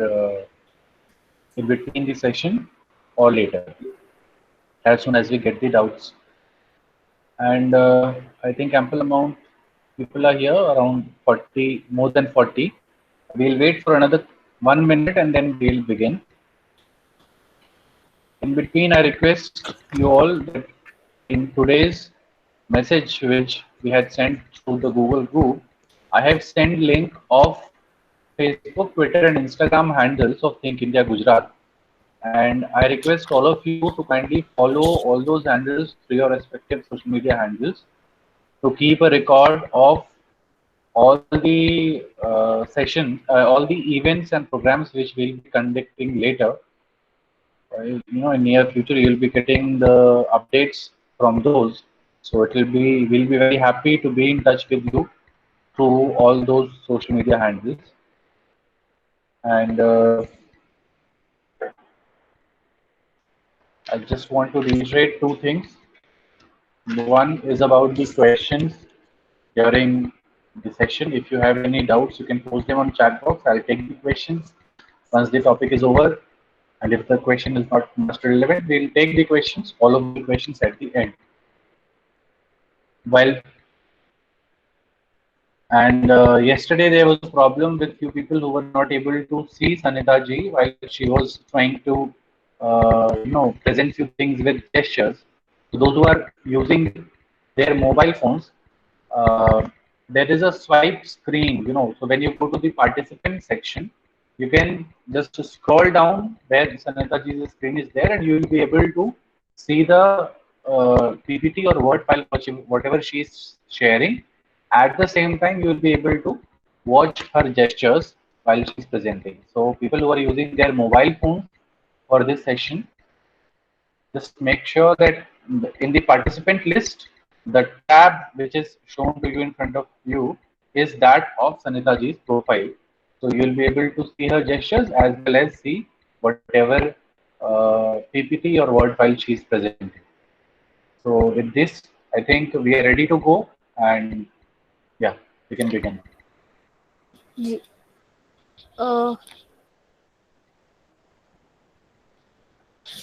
in between the session or later, as soon as we get the doubts. And I think ample amount people are here, around 40, more than 40. We'll wait for another 1 minute and then we'll begin. In between, I request you all that in today's message which we had sent through the Google group, I have sent link of Facebook, Twitter, and Instagram handles of Think India Gujarat. And I request all of you to kindly follow all those handles through your respective social media handles to keep a record of all the sessions, all the events and programs which we'll be conducting later. In near future, you'll be getting the updates from those. So we'll be very happy to be in touch with you through all those social media handles. And I just want to reiterate two things. One is about the questions during the session. If you have any doubts, you can post them on chat box. I'll take the questions once the topic is over. And if the question is not much relevant, we'll take the questions, all of the questions at the end. Well, and yesterday there was a problem with few people who were not able to see Sanita ji while she was trying to, present few things with gestures. So those who are using their mobile phones, there is a swipe screen, So when you go to the participant section, you can just scroll down where Sanita ji's screen is there, and you will be able to see the PPT or Word file, whatever she is sharing. At the same time, you will be able to watch her gestures while she's presenting. So people who are using their mobile phone for this session, just make sure that in the participant list, the tab which is shown to you in front of you is that of Sanita ji's profile. So you will be able to see her gestures as well as see whatever PPT or Word file she is presenting. So with this, I think we are ready to go, and yeah, we can begin.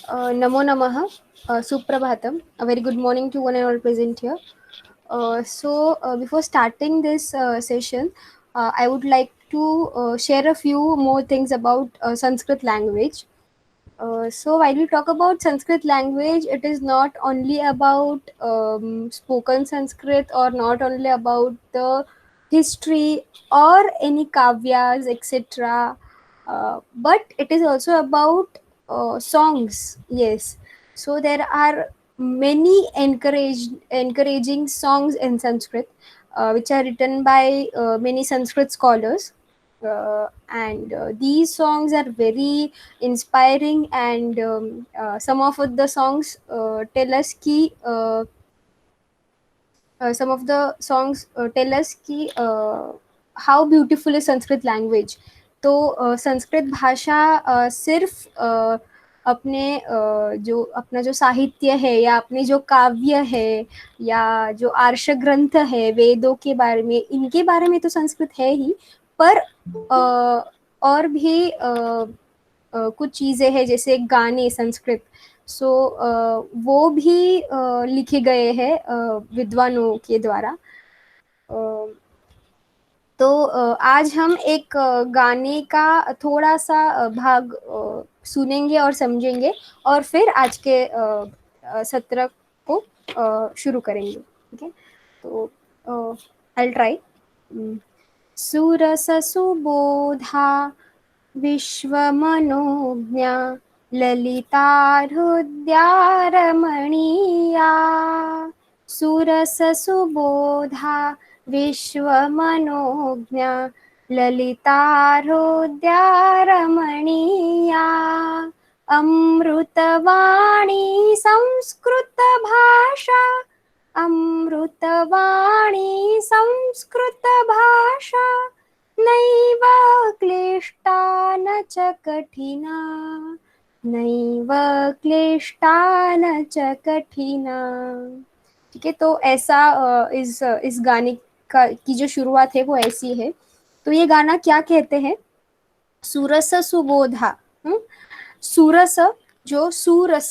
Namo Namaha, Suprabhatam. A very good morning to one and all present here. Before starting this session, I would like to share a few more things about Sanskrit language. So while we talk about Sanskrit language, it is not only about spoken Sanskrit or not only about the history or any kavyas, etc. But it is also about songs. Yes. So there are many encouraging songs in Sanskrit, which are written by many Sanskrit scholars. And these songs are very inspiring, and some of the songs tell us ki some of the songs tell us ki how beautiful is Sanskrit language. तो संस्कृत भाषा सिर्फ अपना जो साहित्य है या अपने जो काव्य है या जो आर्ष ग्रंथ है वेदों के बारे में, इनके बारे में तो संस्कृत है ही, पर और भी कुछ चीज़ें हैं जैसे गाने संस्कृत, सो वो भी लिखे गए हैं विद्वानों के द्वारा. तो आज हम एक गाने का थोड़ा सा भाग सुनेंगे और समझेंगे और फिर आज के सत्र को शुरू करेंगे. ठीक है, तो I'll try. सुरस सुबोधा विश्वमनोज्ञा ललिता रमणीया. सुरस सुबोधा विश्वमनोज्ञा ललिता रमणीया. अमृतवाणी संस्कृत भाषा, अमृतवाणी संस्कृत भाषा. नैव क्लिष्टा न च कठिना, नैव क्लिष्टा न च कठिना. ठीक है, तो ऐसा इस गाने की जो शुरुआत है वो ऐसी है. तो ये गाना क्या कहते हैं? सुरस सुबोधा। सुरस जो सुरस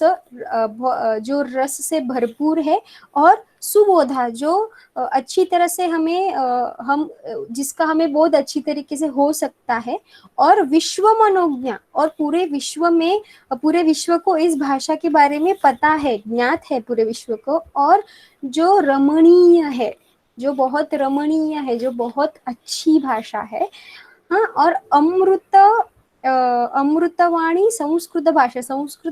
जो रस से भरपूर है, और सुबोधा जो अच्छी तरह से हमें हम जिसका हमें बहुत अच्छी तरीके से हो सकता है, और विश्व मनोज्ञा, और पूरे विश्व को इस भाषा के बारे में पता है, ज्ञात है पूरे विश्व को, और जो रमणीय है, जो बहुत रमणीय है, जो बहुत अच्छी भाषा है। हाँ, और अमृतवाणी संस्कृत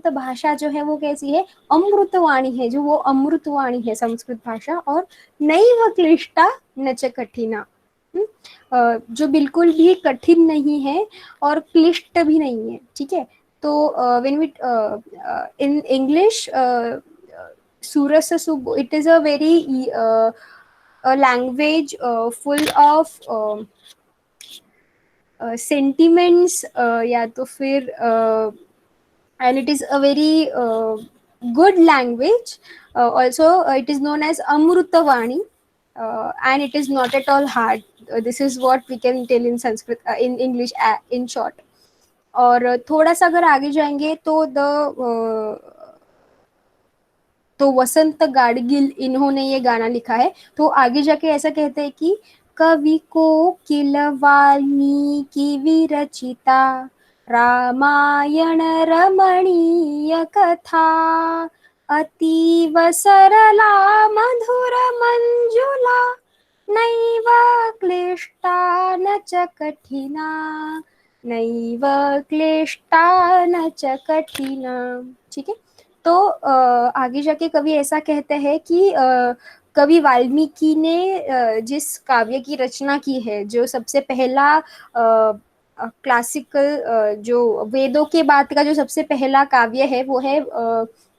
भाषा जो है वो कैसी है, अमृतवाणी है, जो वो अमृतवाणी है संस्कृत भाषा, और नैव क्लिष्टा न च कठिना। जो बिल्कुल भी कठिन नहीं है और क्लिष्ट भी नहीं है, ठीक है। तो when we in English, surasa sub, it is a very a language full of sentiments, या तो फिर and it is a very good language. Also, it is known as Amrutavani, and it is not at all hard. This is what we can tell in Sanskrit, in English, in short. और थोड़ा सा अगर आगे जाएंगे तो वसंत गाडगिल इन्होंने ये गाना लिखा है। तो आगे जाके ऐसा कहते हैं कि कवि कोकिल वाल्मीकि विरचिता रामायण रमणीय कथा, अतीव सरला मधुर मंजुला, नैव क्लिष्टा न च कठिना, नैव क्लिष्टा न च कठिना। ठीक है। तो आगे जाके कवि ऐसा कहते हैं कि कवि वाल्मीकि ने जिस काव्य की रचना की है, जो सबसे पहला क्लासिकल, जो वेदों के बाद का जो सबसे पहला काव्य है वो है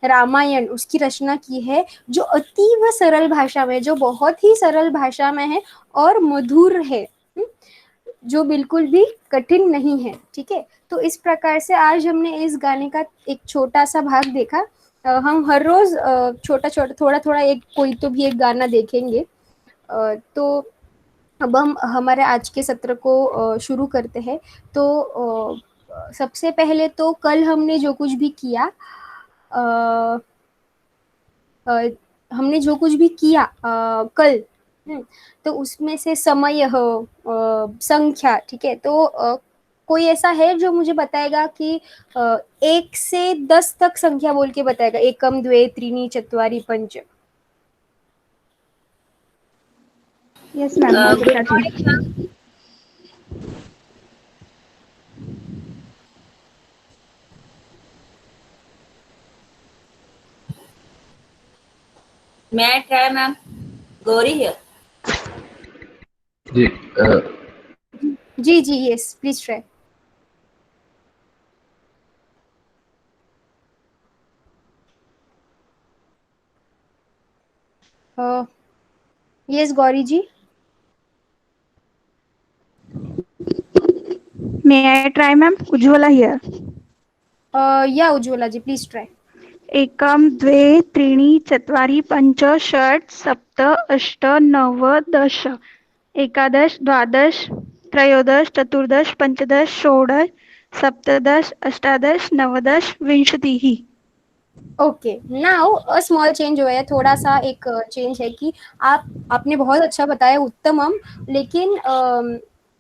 रामायण, उसकी रचना की है, जो अतीव सरल भाषा में, जो बहुत ही सरल भाषा में है और मधुर है, जो बिल्कुल भी कठिन नहीं है। ठीक है। तो इस प्रकार से आज हमने इस गाने का एक छोटा सा भाग देखा। हम हर रोज छोटा छोटा थोड़ा थोड़ा एक कोई तो भी एक गाना देखेंगे। तो अब हम हमारे आज के सत्र को शुरू करते हैं। तो सबसे पहले तो कल हमने जो कुछ भी किया, हमने जो कुछ भी किया कल, तो उसमें से समय हो, संख्या, ठीक है। तो कोई ऐसा है जो मुझे बताएगा कि 1 से 10 तक संख्या बोल के बताएगा, एकम द्वे त्रीणि चत्वारि पंच। Yes ma'am. May I try, ma'am? Gauri here. जी, yes, please try. Yes, Gauri ji. May I try, ma'am? Ujjwala here. Yeah, Ujjwala ji, please try. एकम द्वे त्रीणि चत्वारि पंच षट् सप्त अष्ट नव दश, एकादश द्वादश त्रयोदश चतुर्दश पंचदश षोडश सप्तदश अष्टादश नवदश विंशतिः। Okay, now a small change हुआ है, थोड़ा सा एक चेंज है कि आपने बहुत अच्छा बताया, उत्तमम, लेकिन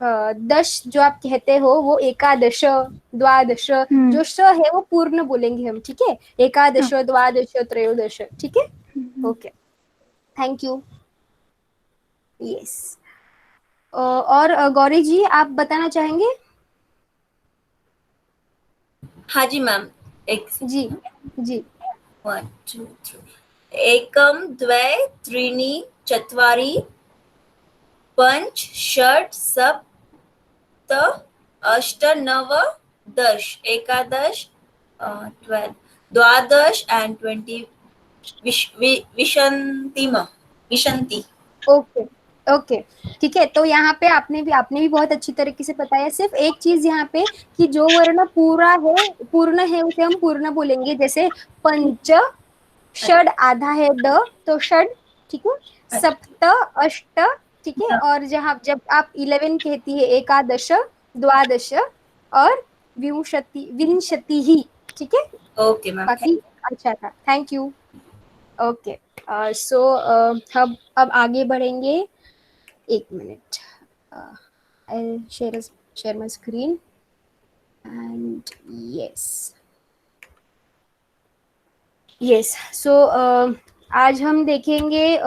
दश जो आप कहते हो वो एकादश द्वादश, जो श है वो पूर्ण बोलेंगे हम, ठीक है। एकादश द्वादश त्रयोदश, ठीक है। Okay, thank you. यस, और गौरी जी आप बताना चाहेंगे? हाँ जी मैम। जी जी। 1 2 3 एकम द्वे त्रीणि चत्वारि पंच षट् सप्त अष्ट नव दश, एकादश 12 द्वादश एंड 20 विशंति। ओके ओके, ठीक है। तो यहाँ पे आपने भी बहुत अच्छी तरीके से बताया। सिर्फ एक चीज यहाँ पे कि जो वर्ण पूर्ण है उसे हम पूर्ण बोलेंगे, जैसे पंच, षड आधा है द, तो षड, ठीक है। सप्त अष्ट, ठीक है। और जब आप 11 कहती है, एकादश द्वादश और विंशतिः, ठीक है। Okay ma'am. काफी अच्छा था, थैंक यू। ओके, सो अब आगे बढ़ेंगे। एक minute, I share my screen and yes सो आज हम देखेंगे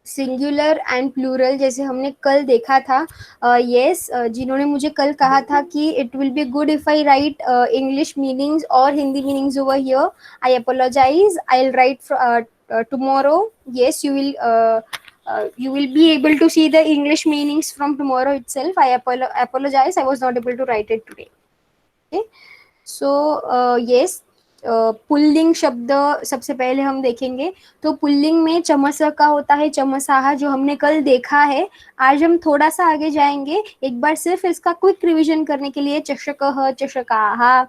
सिंगुलर एंड प्लूरल, जैसे हमने कल देखा था। जिन्होंने मुझे कल कहा था कि it will be good if I write English meanings और Hindi meanings over here, I apologise, I will write tomorrow. Yes, you will be able to see the English meanings from tomorrow itself. I apologize, I was not able to write it today. Okay, so yes, pulling शब्द सबसे पहले हम देखेंगे। तो pulling में चमस का होता है चमसाहा, जो हमने कल देखा है। आज हम थोड़ा सा आगे जाएंगे, एक बार सिर्फ इसका क्विक रिवीजन करने के लिए। चषकः चषकाहा,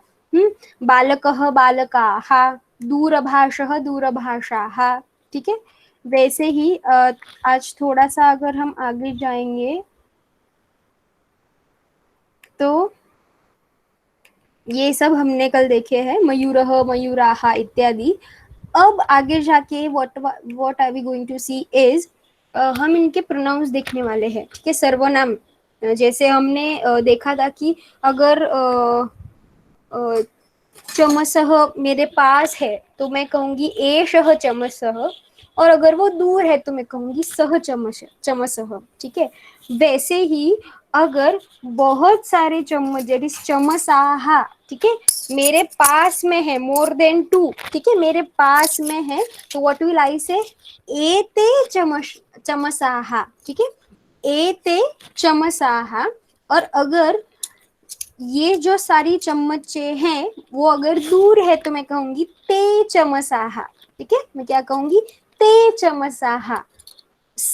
बालकः बालकाहा, दूरभाषः दूरभाषाः, ठीक है। वैसे ही आज थोड़ा सा अगर हम आगे जाएंगे तो ये सब हमने कल देखे हैं, मयूरः मयूराः इत्यादि। अब आगे जाके what are we going to see is, हम इनके प्रोनाउंस देखने वाले हैं, ठीक है। सर्वनाम, जैसे हमने देखा था कि अगर चमसः मेरे पास है तो मैं कहूंगी एषः चमसः, और अगर वो दूर है तो मैं कहूंगी सह चमसः, ठीक है। वैसे ही अगर बहुत सारे चम्मच, दैट इज चमसाहा, ठीक है, मेरे पास में है, मोर देन 2, ठीक है, मेरे पास में है, तो व्हाट विल आई से, एते चमसाहा, ठीक है, एते चमसाहा। और अगर ये जो सारी चम्मचे हैं वो अगर दूर है तो मैं कहूंगी ते चमसाहा, ठीक है, मैं क्या कहूंगी, ते चमसाहा।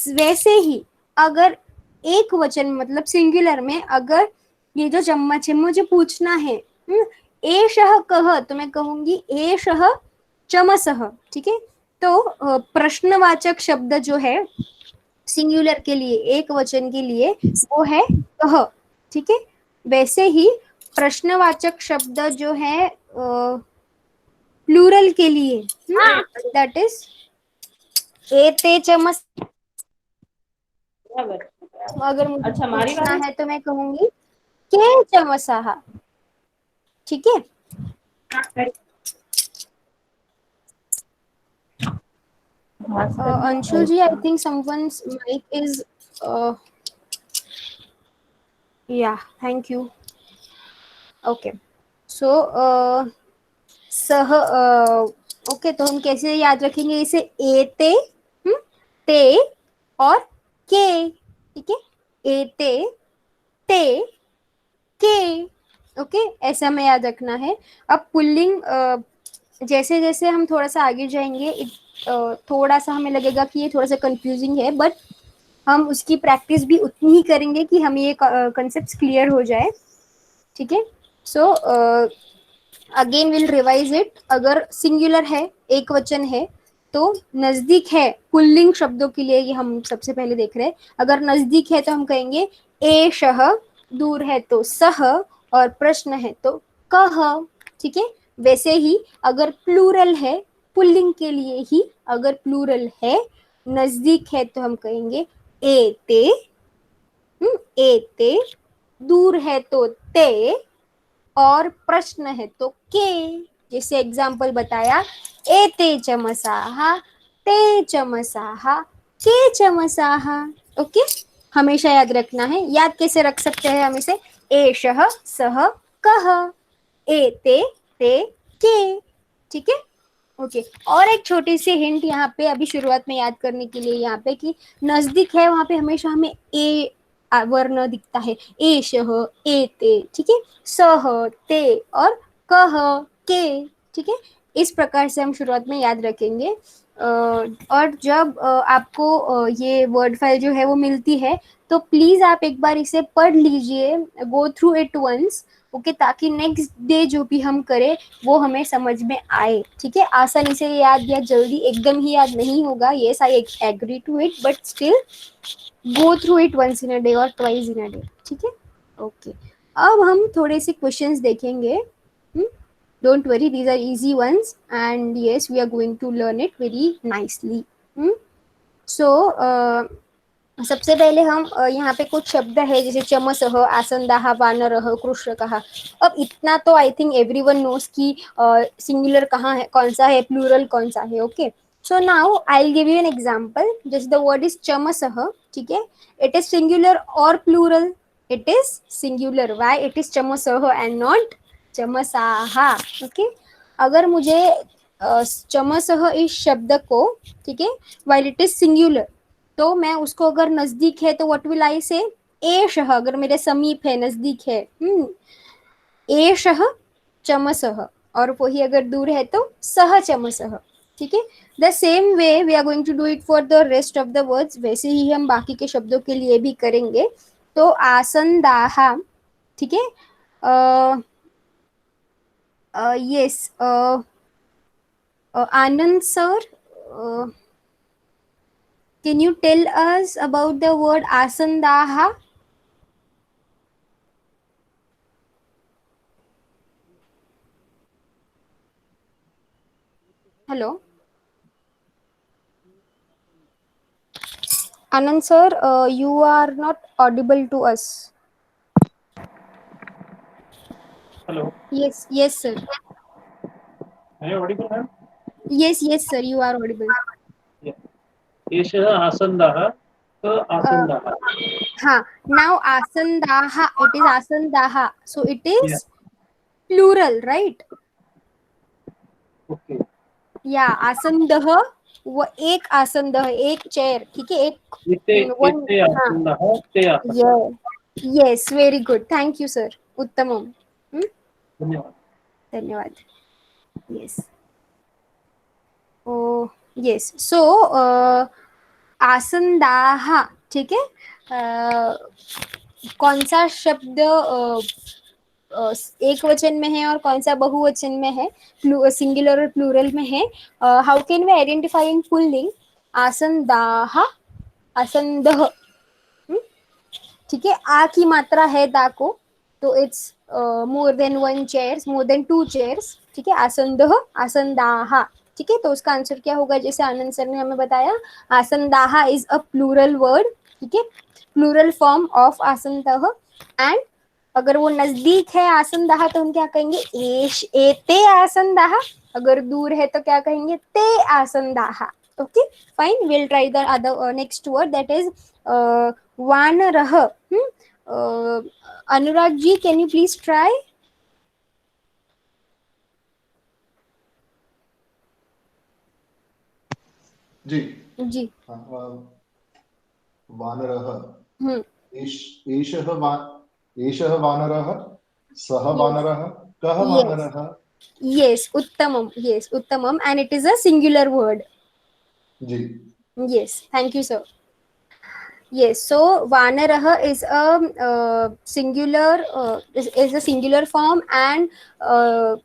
वैसे ही अगर एक वचन मतलब सिंगुलर में अगर ये जो चम्मच है मुझे पूछना है एषः कः, तो मैं कहूंगी एषः चमसः, ठीक है। तो प्रश्नवाचक शब्द जो है सिंगुलर के लिए, एक वचन के लिए, वो है कः, ठीक है। वैसे ही प्रश्नवाचक शब्द जो है प्लूरल के लिए, दैट इज एते चमस। अगर मुझे पूछना है तो मैं कहूंगी के चमसाहा, ठीक है। Anshul ji, I think someone's mic is thank you. Okay, so सह, ओके, तो हम कैसे याद रखेंगे इसे, एते, ते और के, ठीक है, एते ते के, ओके, ऐसा हमें याद रखना है। अब पुल्लिंग, जैसे जैसे हम थोड़ा सा आगे जाएंगे थोड़ा सा हमें लगेगा कि ये थोड़ा सा कंफ्यूजिंग है, बट हम उसकी प्रैक्टिस भी उतनी ही करेंगे कि हमें ये कॉन्सेप्ट्स क्लियर हो जाए, ठीक है। So again will revise it. अगर सिंगुलर है, एक वचन है, तो नजदीक है, पुल्लिंग शब्दों के लिए ये हम सबसे पहले देख रहे हैं। अगर नजदीक है तो हम कहेंगे एषः, दूर है तो सह, और प्रश्न है तो कः, ठीक है। वैसे ही अगर प्लूरल है, पुल्लिंग के लिए ही, अगर प्लूरल है, नजदीक है तो हम कहेंगे एते, एते, दूर है तो ते, और प्रश्न है तो के। जैसे एग्जाम्पल बताया, एते चमसाहा, ते चमसाहा, के चमसाहा, ओके। हमेशा याद रखना है। याद कैसे रख सकते हैं हम इसे, एषः सः कः, एते ते के, ठीक है, ओके। और एक छोटी सी हिंट यहाँ पे अभी शुरुआत में याद करने के लिए, यहाँ पे कि नजदीक है वहां पे हमेशा हमें ए वर्ण दिखता है, एषः, एते, ठीक है, सह, ते और कः, के, ठीक है। इस प्रकार से हम शुरुआत में याद रखेंगे। और जब आपको ये वर्ड फाइल जो है वो मिलती है तो प्लीज आप एक बार इसे पढ़ लीजिए, go through it once, okay, ताकि नेक्स्ट डे जो भी हम करें वो हमें समझ में आए, ठीक है। आसानी से याद या जल्दी एकदम ही याद नहीं होगा, yes I agree to it, but still go through it once in a day और ट्वाइस इन अ डे, ठीक है, ओके। अब हम थोड़े से क्वेश्चंस देखेंगे. Don't worry, these are easy ones, and yes, we are going to learn it very nicely. So, सबसे पहले हम यहाँ पे कुछ शब्द है जैसे चमसः, आसन्दाः, वानरः, कृषकः. अब इतना तो आई थिंक एवरीवन नोस कि सिंगुलर कहाँ है, कौन सा है, प्लूरल कौन सा है. Okay, so now I will give you an example. जैसे द वर्ड इज चमसः, ठीक है, इट इज सिंगुलर और plural. It is singular. Why it is चमसः एंड नॉट चमसाः. ओके, अगर मुझे चमसः इस शब्द को, ठीक है, व्हाइल इट इज सिंगुलर, तो मैं उसको अगर नजदीक है तो व्हाट विल आई से, एषः. अगर मेरे समीप है, नजदीक है, एषः चमसः. और वही अगर दूर है तो सः चमसः. ठीक है, the same way we are going to do it for the rest of the words. वैसे ही हम बाकी के शब्दों के लिए भी करेंगे. तो आसन्दाः, ठीक है, yes, Anand sir, can you tell us about the word asandaha? Hello, Anand sir, you are not audible to us. Hello. Yes, yes sir. Am I audible, ma'am? Yes, yes sir, you are audible. एषः आसन्दाः, आसन्दाः. हाँ, now asandaha, it is asandaha, so it is Yeah. plural, right? Okay. Yeah, आसंदः, वो एक आसंदः, एक chair. ठीक है, एक इते one. इते आसन्दाः, ते आसन्दाः. Yeah, yes, very good, thank you sir, उत्तमम. धन्यवाद. धन्यवाद. Yes. Oh, yes. So, आसंदाः, ठीक है, कौन सा शब्द एक वचन में है और कौन सा बहुवचन में है, सिंगुलर और प्लूरल में है. How can we identify in pulling? आसंदाः, आसंदः. ठीक है, आ की मात्रा है दा को, तो it's more than one chairs, more than two chairs. ठीक है, आसंदः, आसंदाः. ठीक है, तो उसका आंसर क्या होगा? जैसे आनंद सर ने हमें बताया, आसंदाः इज अ प्लूरल वर्ड. ठीक है, प्लूरल फॉर्म ऑफ आसंदः. एंड अगर वो नजदीक है आसंदाः तो हम क्या कहेंगे? एश, एते आसंदाः. अगर दूर है तो क्या कहेंगे? ते आसंदाः. Okay, fine. Will try the other next word, that is वानरः. Anurag ji, can you please try? जी जी. वानरः. एषः वानरः, सः वानरः, कः वानरः. Yes, उत्तमम. Yes, उत्तमम, and it is a singular word. Ji. Yes, thank you sir. Yes, so vanarah is a singular, is a singular form, and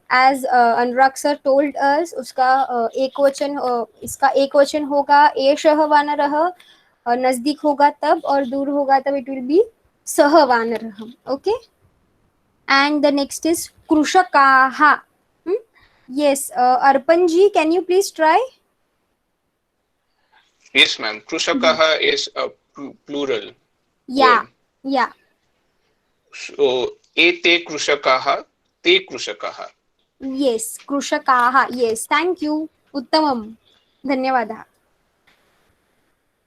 as Anurag sir told us, उसका एक वचन, इसका एक वचन होगा एषः वानरः. नजदीक होगा तब और दूर होगा तब it will be सः वानरः. Okay, and the next is कृषकाः. Yes, Arpan ji, can you please try? Yes, ma'am. Krusakaha is a plural. Yeah, word. yeah. So, ete krusakaha, te krusakaha. Yes, कृषकाः. Yes, thank you. उत्तमम. धन्यवादः.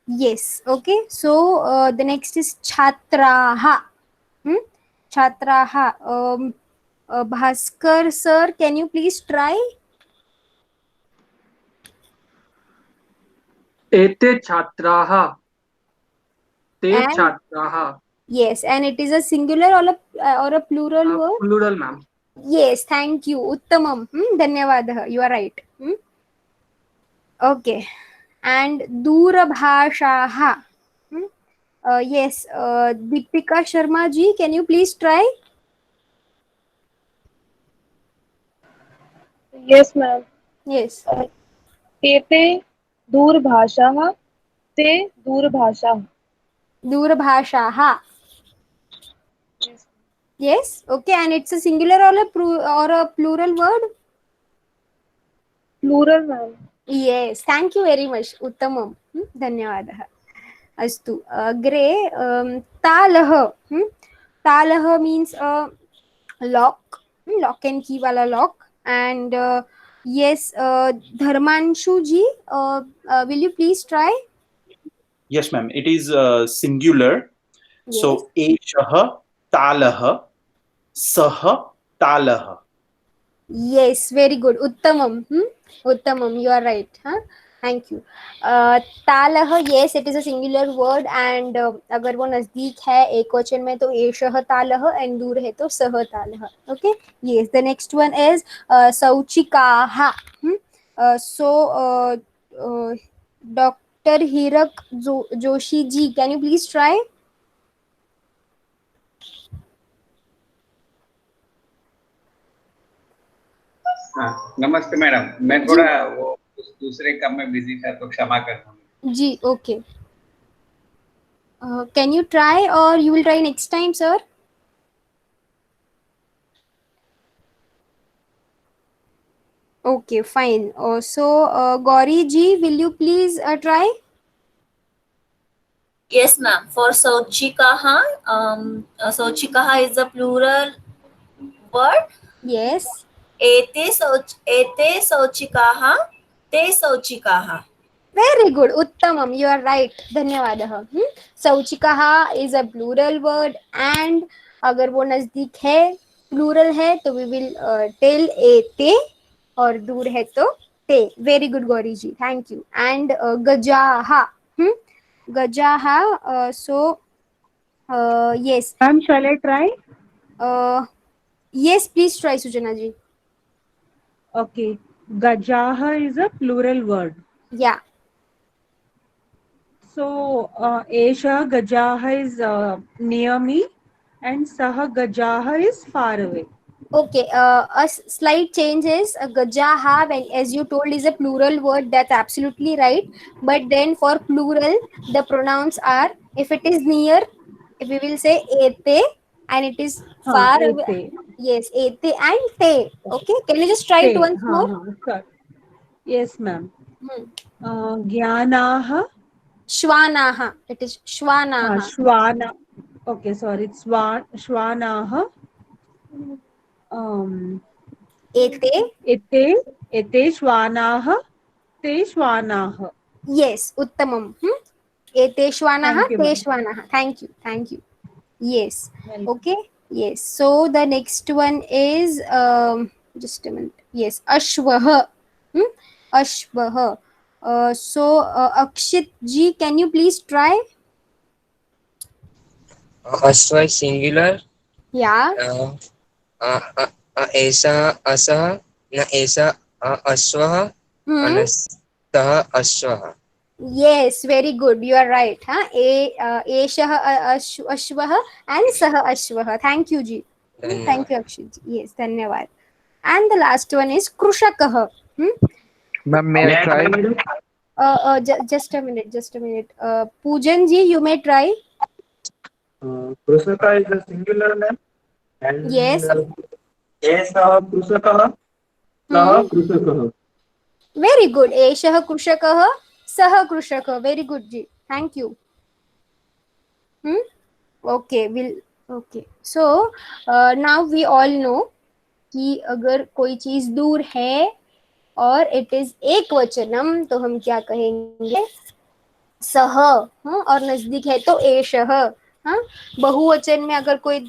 Yes, okay. So the next is छात्राः. छात्राः. Bhaskar sir, can you please try? एते छात्राः, ते And- छात्राः. Yes, and it is a singular or a plural word? Plural, ma'am. Yes, thank you. Uttamam. Dhanyavadah. You are right. Okay. And Durabhashaha. Yes, Deepika Sharma ji, can you please try? Yes, ma'am. Yes. एते दूरभाषाः, ते दूरभाषाः. Durabhashaha. Yes. Yes. Okay. And it's a singular or a plural word? Plural, ma'am. Yes. Thank you very much. Uttamam. धन्यवादः. अस्तु अग्रे तालः. तालः means lock, lock and key wala lock. And yes, Dharmanshu ji, will you please try? Yes, ma'am. It is singular. Yes. So, Eshah Talah Sah Talah. Yes, very good. Uttamam. Uttamam, you are right. Huh? Thank you. तालह, yes, it is a singular word. And अगर वो नजदीक है एक वचन में तो एषः तालह, and दूर है तो सह तालह. Okay. Yes. The next one is शौचिकाः. So Dr. Hirak Joshi ji, can you please try? नमस्ते मैडम, मैं थोड़ा वो दूसरे काम में बिजी था तो क्षमा करना जी. Okay. Can you try or you will try next time, sir? Okay, fine. So Gauri ji, will you please try? Yes, ma'am. For Sauchikaha, Sauchikaha is a plural word. Yes. Ete Sauchikaha, te Sauchikaha. Very good. Uttamam, you are right. धन्यवादः. Sauchikaha is a plural word, and अगर वो नजदीक है, plural है, तो we will tell ete, और दूर है तो te. Very good, Gauri ji. Thank you. And gajaha. Gajaha. So yes. Ma'am, shall I try? Yes, please try, Sujana ji. Okay. Gajaha is a plural word. Yeah. So, Esha Gajaha is near me and Saha Gajaha is far away. Okay, a slight change is gajaha, when, as you told, is a plural word. That's absolutely right. But then for plural, the pronouns are, if it is near, we will say ete, and it is far away. Ete. Yes, ete and te. Okay, can you just try it once more? Sure. Yes, ma'am. Gyanaha. Shwanaha. It is shwanaha. Shwana. Okay, sorry. It's Shwanaha. Ete Shwanaha. Te Shwanaha. Yes, Uttamam. Ete Shwanaha, te Shwanaha. Thank you. Yes. Okay. Yes. So the next one is just a minute. Yes, Ashvah. Ashvah. So Akshit ji, can you please try? Ashva is singular. Yeah. Esa asah na esa ashwa anastah ashwa. Yes, very good. You are right. Eshah ashvah and sah ashvah. Thank you, ji. Thank you, Akshit ji. Yes, dhanyavad. And the last one is Krushakah. Ma'am, may I try? Just a minute. Poojan ji, you may try. Krusaka is a singular name. And yes. Esa Krusaka, Saha Krusaka. Very good. Eshah Krushakah, Saha Krushakah. Very good, ji. Thank you. Okay. So now we all know कि अगर कोई चीज दूर है और it is एक वचनम तो हम क्या कहेंगे? सह. और नजदीक है तो एषः. बहुवचन में अगर कोई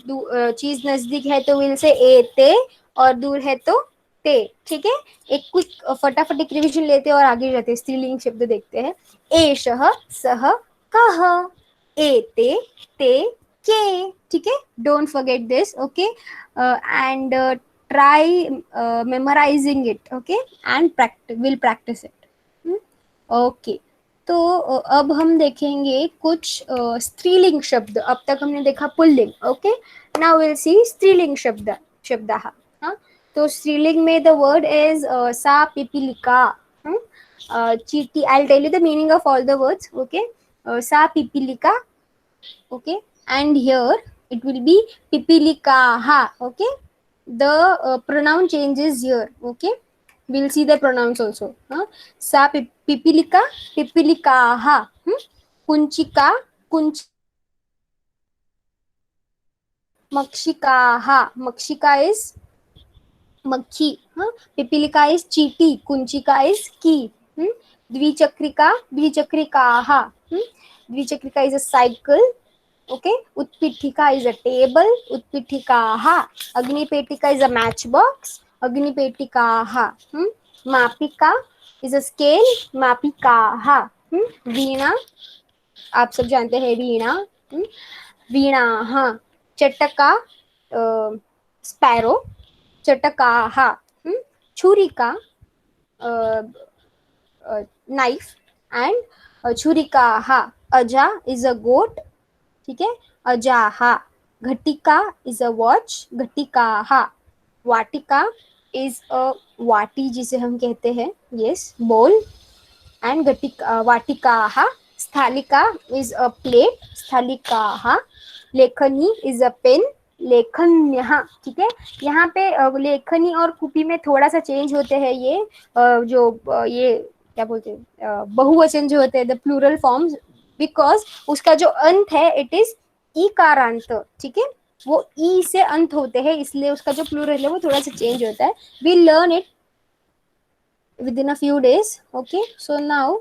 चीज नजदीक है तो विल से एते, और दूर है तो ते. ठीक है, एक क्विक फटाफट एक रिवीजन लेते हैं और आगे जाते हैं. स्त्रीलिंग शब्द देखते हैं. एषः, सह, कः, एते, ते, के. ठीक है, don't forget this. Okay, and try memorizing it. Okay, and will practice it. Okay. तो अब हम देखेंगे कुछ स्त्रीलिंग शब्द. अब तक हमने देखा pulling. Okay, now will see स्त्रीलिंग शब्दाः. तो स्त्रीलिंग में द वर्ड इज सा पिपीलिका. चीटी. I will tell you the meaning of all the words. Okay, सा पिपीलिका. Okay, and here it will be pipilikaha. Okay, the pronoun changes here. Okay, we'll see the pronouns also. Sa pipilika, pipilikaha. Kunchika, kunch. Makshikaha. Makshika is makhi. Pipilika is chiti. Kunchika is key. Dvichakrika, dvichakrikaha. Dvichakrika is a cycle. Okay. Utpithika is a table. Utpithikaha. Agnipetika is a matchbox. Agnipetikaha. Mapika is a scale. Mapikaha. वीणा, आप सब जानते हैं वीणा. वीणाः. चटका, sparrow. चटकाः. छुरिका, knife. and छुरिकाः. अजा is a goat. ठीक है. अजाहा. घटिका is a watch. घटिकाः. Vatika is a वाटी जिसे हम कहते हैं. yes, bowl. and घटिका वाटिकाः. स्थलिका is a plate. स्थलिकाः. लेखनी is a pen. लेखन्यः. ठीक है. यहाँ पे लेखनी और कुपी में थोड़ा सा चेंज होते हैं. ये जो ये क्या बोलते हैं बहुवचन जो होते हैं द प्लूरल फॉर्म्स, बिकॉज उसका जो अंत है इट इज ईकारांत. ठीक है. वो ई से अंत होते हैं, इसलिए उसका जो प्लूरल है वो थोड़ा सा चेंज होता है. We learn it within a few days. Okay, so now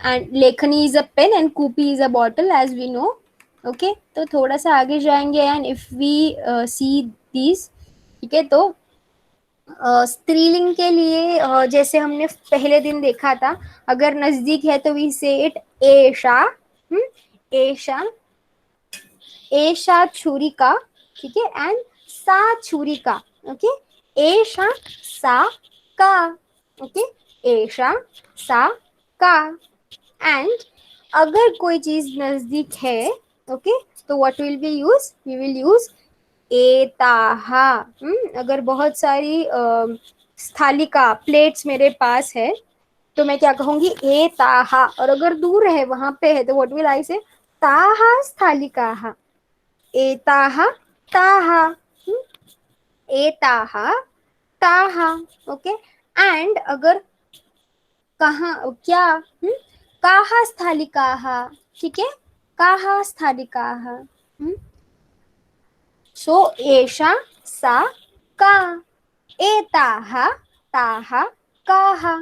and lekhani is a pen and kupi is a bottle as we know. Okay, तो थोड़ा सा आगे जाएंगे and if we see these. ठीक है. तो स्त्रीलिंग के लिए जैसे हमने पहले दिन देखा था, अगर नजदीक है तो वी से इट एशा. एशा. एशा छुरिका. ठीक है. एंड सा छुरिका. ओके. एशा सा का. ओके. एशा सा का. एंड अगर कोई चीज नजदीक है, ओके, तो what will be use? We will use एताहा. अगर बहुत सारी स्थालिका प्लेट्स मेरे पास है तो मैं क्या कहूंगी? एताहा. और अगर दूर है वहां पे है तो व्हाट विल आई से? ताहा स्थालिकाहा. एताहा ताहा. एताहा ताहा. ओके. एंड अगर कहाँ क्या? काहा स्थालिकाहा. ठीक है. काहा स्थालिकाहा. सो एषा सा का. एताहा ताहा काहा.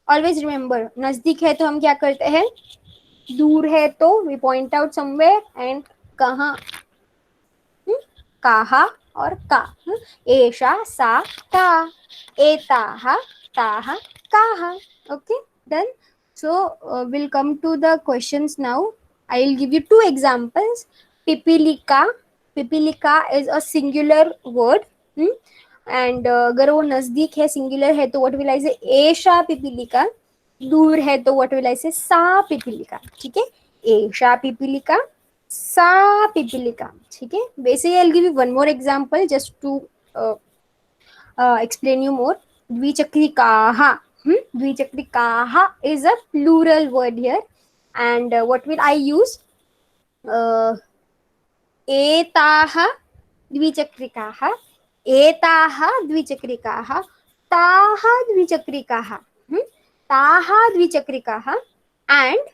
ऑलवेज रिमेम्बर, नजदीक है तो हम क्या करते हैं? दूर है तो we point out somewhere and कहाँ. काहा और का. एषा सा का. एताहा ताहा काहा. Okay, done. So we'll come to the questions now. I will give you two examples. Pipilika. Pipilika is a singular word. And अगर वो नजदीक है, singular है तो what will I say? Esha पिपीलिका. दूर है तो what will I say? सा पिपीलिका. ठीक है. एशा पिपीलिका, सा पिपीलिका. ठीक है. Basically I'll give you one more example just to explain you more. द्विचक्रिकाः. Dvichakrikaha is a plural word here, and what will I use? Etaha dvichakrikaha. Etaha dvichakrikaha. Taha dvichakrikaha. Taha dvichakrikaha. And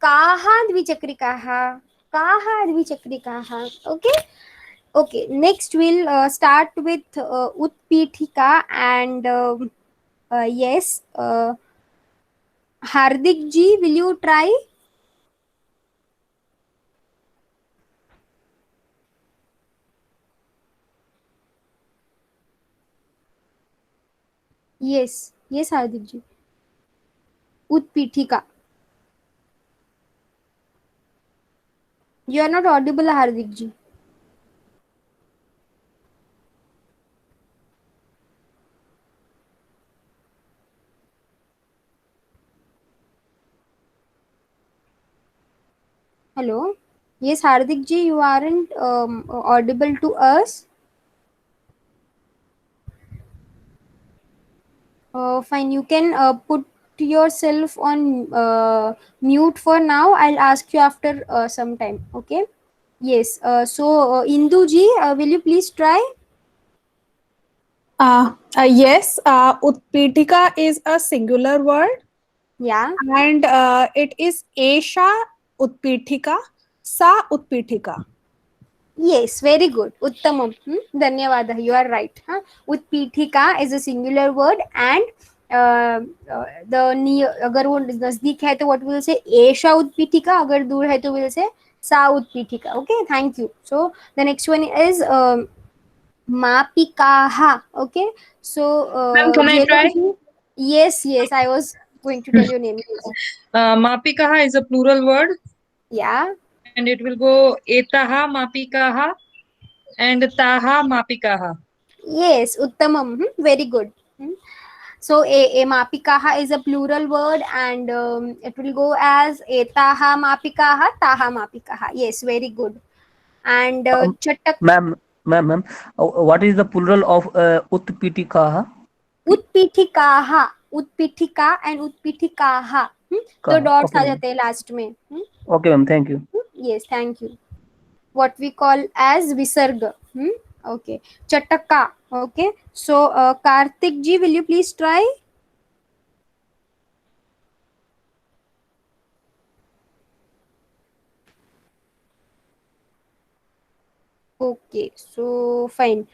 kaha dvichakrikaha. Kaha dvichakrikaha. Okay. Okay. Next we'll start with utpithika and yes, Hardik ji, will you try? Yes, yes, Hardik ji. Utpithika. You are not audible, Hardik ji. Hello. Yes, Hardik ji, you aren't audible to us. Fine, you can put yourself on mute for now. I'll ask you after some time. Okay. Yes. So Indu ji, will you please try? Yes, Utpitika is a singular word. Yeah. And it is Esha Utpitika, Sa Utpitika. Yes, very good. Uttamam. Dhanyawad. You are right. Utpitika is a singular word, and अगर वो नजदीक है तो what will say Esha उत्पीठिका, अगर दूर है तो will say सा उत्पीठिका. Okay, thank you. So the next one is mapikaha. Okay, so Ma'am, can I try? Yes, I was going to tell your name. Mapikaha is a plural word. Yeah. And it will go etaha mapikaha and taha mapikaha. Yes, uttamam. Very good. So a mapikaha is a plural word, and it will go as etaha mapikaha, taha mapikaha. Yes, very good. And chatak. Ma'am, what is the plural of utpitikaha? Utpitikaha, utpitika and utpitikaha. The dots Okay, आ जाते हैं last में. Okay, ma'am. Thank you. Yes, thank you. What we call as visarga. Okay. Chataka. Okay. So Karthik ji, will you please try? Okay. So fine.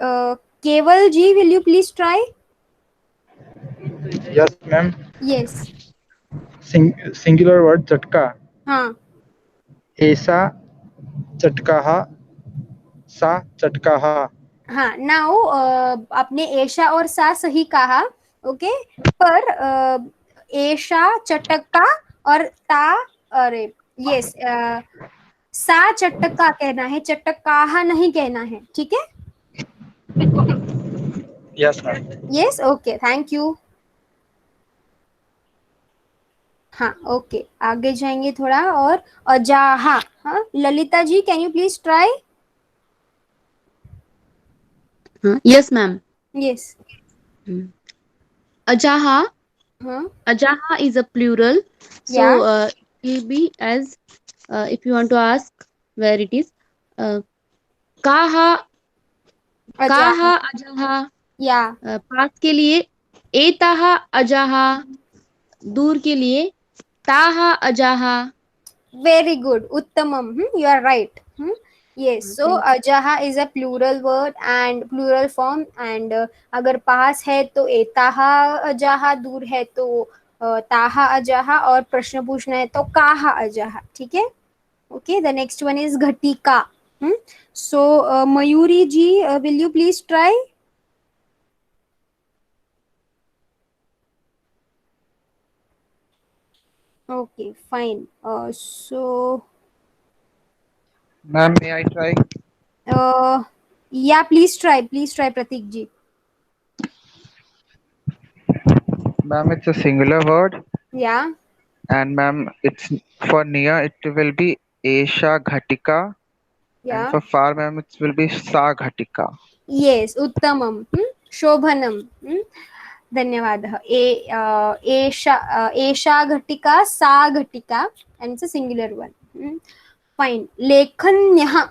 Keval ji, will you please try? Yes, ma'am. Yes. Singular word chatka. हाँ. Esa chatkaha, sa chatkaha. हाँ. Now आपने ऐशा और सा सही कहा. Okay. पर ऐशा चटका और ता, अरे यस, सा चटका कहना है, चटकाहा नहीं कहना है. ठीक है. Yes, ma'am. Yes. Okay, thank you. हाँ. ओके, आगे जाएंगे थोड़ा. और अजाहा. हाँ, Lalita ji, can you please try? Yes, ma'am. Yes. Ajaha. Huh? Ajaha is a plural. So Yeah. it will be as, if you want to ask where it is, kaha, kaha ajaha. Yeah. पास के लिए एताहा अजाहा, दूर के लिए ताहा अजाहा. Very good. Uttamam. You are right. Yes. So ajaha is a plural word and plural form, and अगर पास है तो एताहा अजाहा, दूर है तो ताहा अजाहा, और प्रश्न पूछना है तो काहा अजाहा. ठीक है. Okay. The next one is घटिका. So Mayuri ji, will you please try? Okay, fine. So Ma'am, may I try? yeah, please try, Pratik ji. Ma'am, it's a singular word. Yeah. And ma'am, it's for near, it will be Esha Ghatika. Yeah. And for far, ma'am, it will be Sa Ghatika. Yes, उत्तमम. शोभनम. धन्यवादः. एषा घटिका, सा घटिका, and it's a singular one. Fine. लेखन्यः.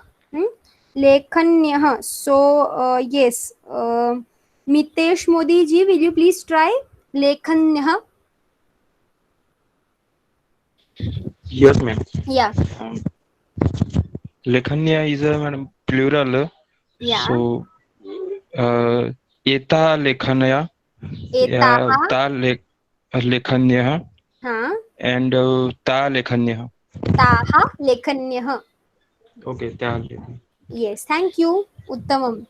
लेखन्यः. So yes, Mitesh Modi ji, will you please try? लेखन्यः. Yes, ma'am. Yeah. Lekhanya is a plural. Yeah. So, eta lekhanya, एताः. ta lekhanya, हाँ. and ta lekhanya. ताः लेखन्यः. Okay, ta lekhanya. Yes, thank you. उत्तमम.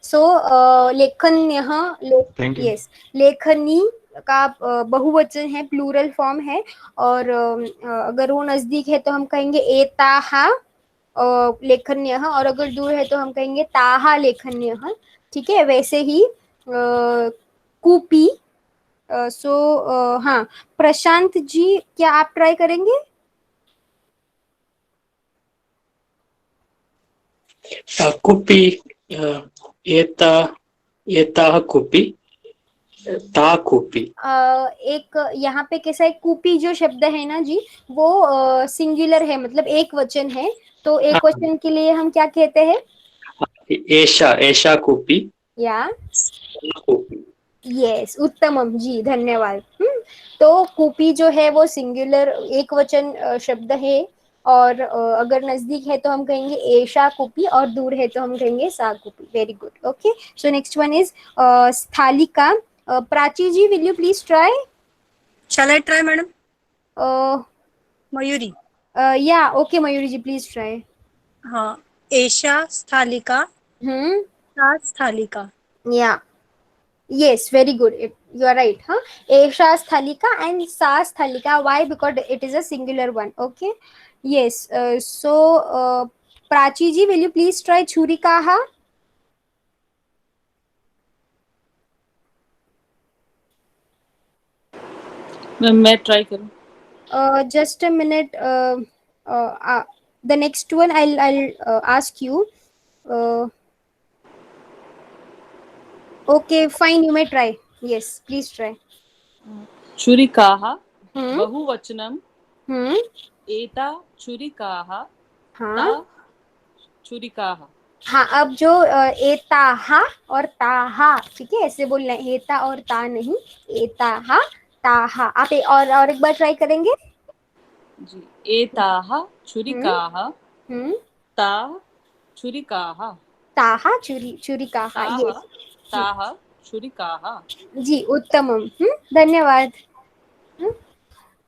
So लेखन्यः. Thank you. Yes, लेखनी का बहुवचन है, plural form है, और अगर वो नजदीक है तो हम कहेंगे एताहा लेखन्यः, और अगर दूर है तो हम कहेंगे ताहा लेखन्यः. ठीक है. वैसे ही कूपी. सो हाँ, प्रशांत जी, क्या आप ट्राई करेंगे? कुपी, एताः कुपी. ता कूपी। एक यहाँ पे कैसा है, कूपी जो शब्द है ना जी, वो सिंगुलर है, मतलब एक वचन है। तो एक वचन के लिए हम क्या कहते हैं? एषा एषा कूपी। या कूपी। यस, उत्तमम जी, धन्यवाद। तो कूपी जो है वो सिंगुलर एक वचन शब्द है, और अगर नजदीक है तो हम कहेंगे एषा कूपी, और दूर है तो हम कहेंगे सा कूपी। Very good, okay. So next one is स्थालिका। Prachi ji, will you please try? Shall I try, madam? Mayuri. या okay, Mayuri ji please try. हाँ, एषा स्थालिका, सा स्थालिका। या yes, very good, you are right, huh? Esha sthalika and sa sthalika. Why? Because it is a singular one. Okay, yes. So Prachi ji, will you please try churikaha? मैं try करूं? Just a minute. The next one I'll ask you. Okay, fine, you may try. Yes, please try. छुरिकाः बहुवचनम् एता छुरिकाः ता छुरिकाः। हाँ, अब जो एताहा और ताहा, ठीक है, ऐसे बोलना है, एता और ता नहीं, एताहा ताहा। आप और एक बार ट्राई करेंगे जी। एताः छुरिकाः ता छुरिकाः। ताहा छुरिकाहा। यस, ताः छुरिकाः। जी, उत्तमम। धन्यवाद।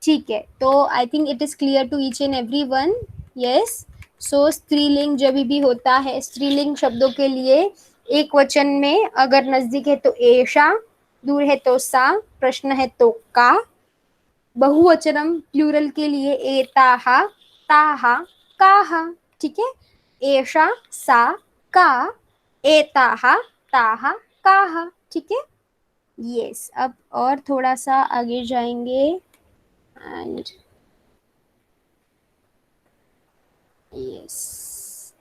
ठीक है, तो I think it is clear to each and every one. Yes, so स्त्रीलिंग जब भी होता है, स्त्रीलिंग शब्दों के लिए एक वचन में अगर नजदीक है तो एषा, दूर है तो सा, प्रश्न है तो का, बहुवचनम प्लूरल के लिए एताहा ताहा काहा। ठीक है, एषा सा का, एताहा ताहा काहा। ठीक है, यस। अब और थोड़ा सा आगे जाएंगे and yes,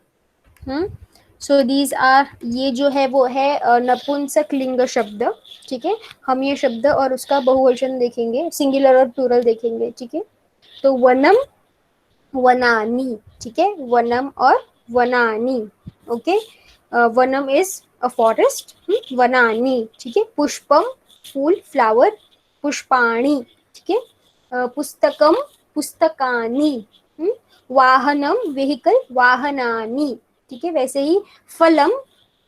so these are, ये जो है वो है नपुंसक लिंग शब्द। ठीक है, हम ये शब्द और उसका बहुवचन देखेंगे, सिंगुलर और प्लूरल देखेंगे। ठीक है, तो वनम वनानी। ठीक है, वनम और वनानी। ओके, वनम इज अ फॉरेस्ट, वनानी। ठीक है, पुष्पम फूल, फ्लावर, पुष्पाणी। ठीक है, पुस्तकम पुस्तकानी, वाहनम व्हीकल, वाहनानी। ठीक है, वैसे ही फलम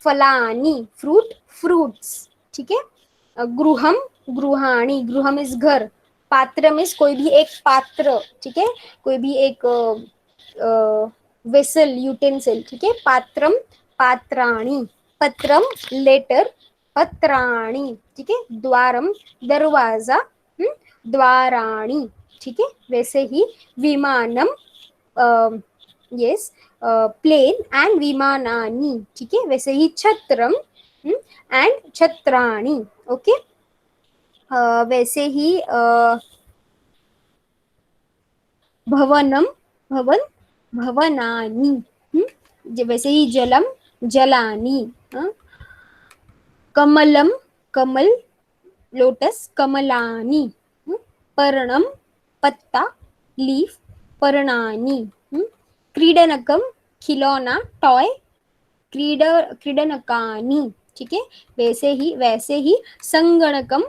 फलानी, फ्रूट फ्रूट्स। ठीक है, गृहम गृहाणी, गृहम इज घर, पात्रम इज कोई भी एक पात्र। ठीक है, कोई भी एक वेसल, यूटेंसिल। ठीक है, पात्रम पात्राणी, पत्रम लेटर, पत्राणी। ठीक है, द्वारम दरवाजा, द्वाराणी। ठीक है, वैसे ही विमानम, यस, प्लेन एंड विमानानी। ठीक है, वैसे ही छत्रम एंड छत्राणी। ओके, वैसे ही भवनम भवन भवनानी। वैसे ही जलम जलानी। कमलम कमल, लोटस, कमलानी। पर्णम पत्ता, लीफ, पर्णानी। क्रीडनकम खिलौना, टॉय, क्रीडनकानी। ठीक है, वैसे ही संगणकम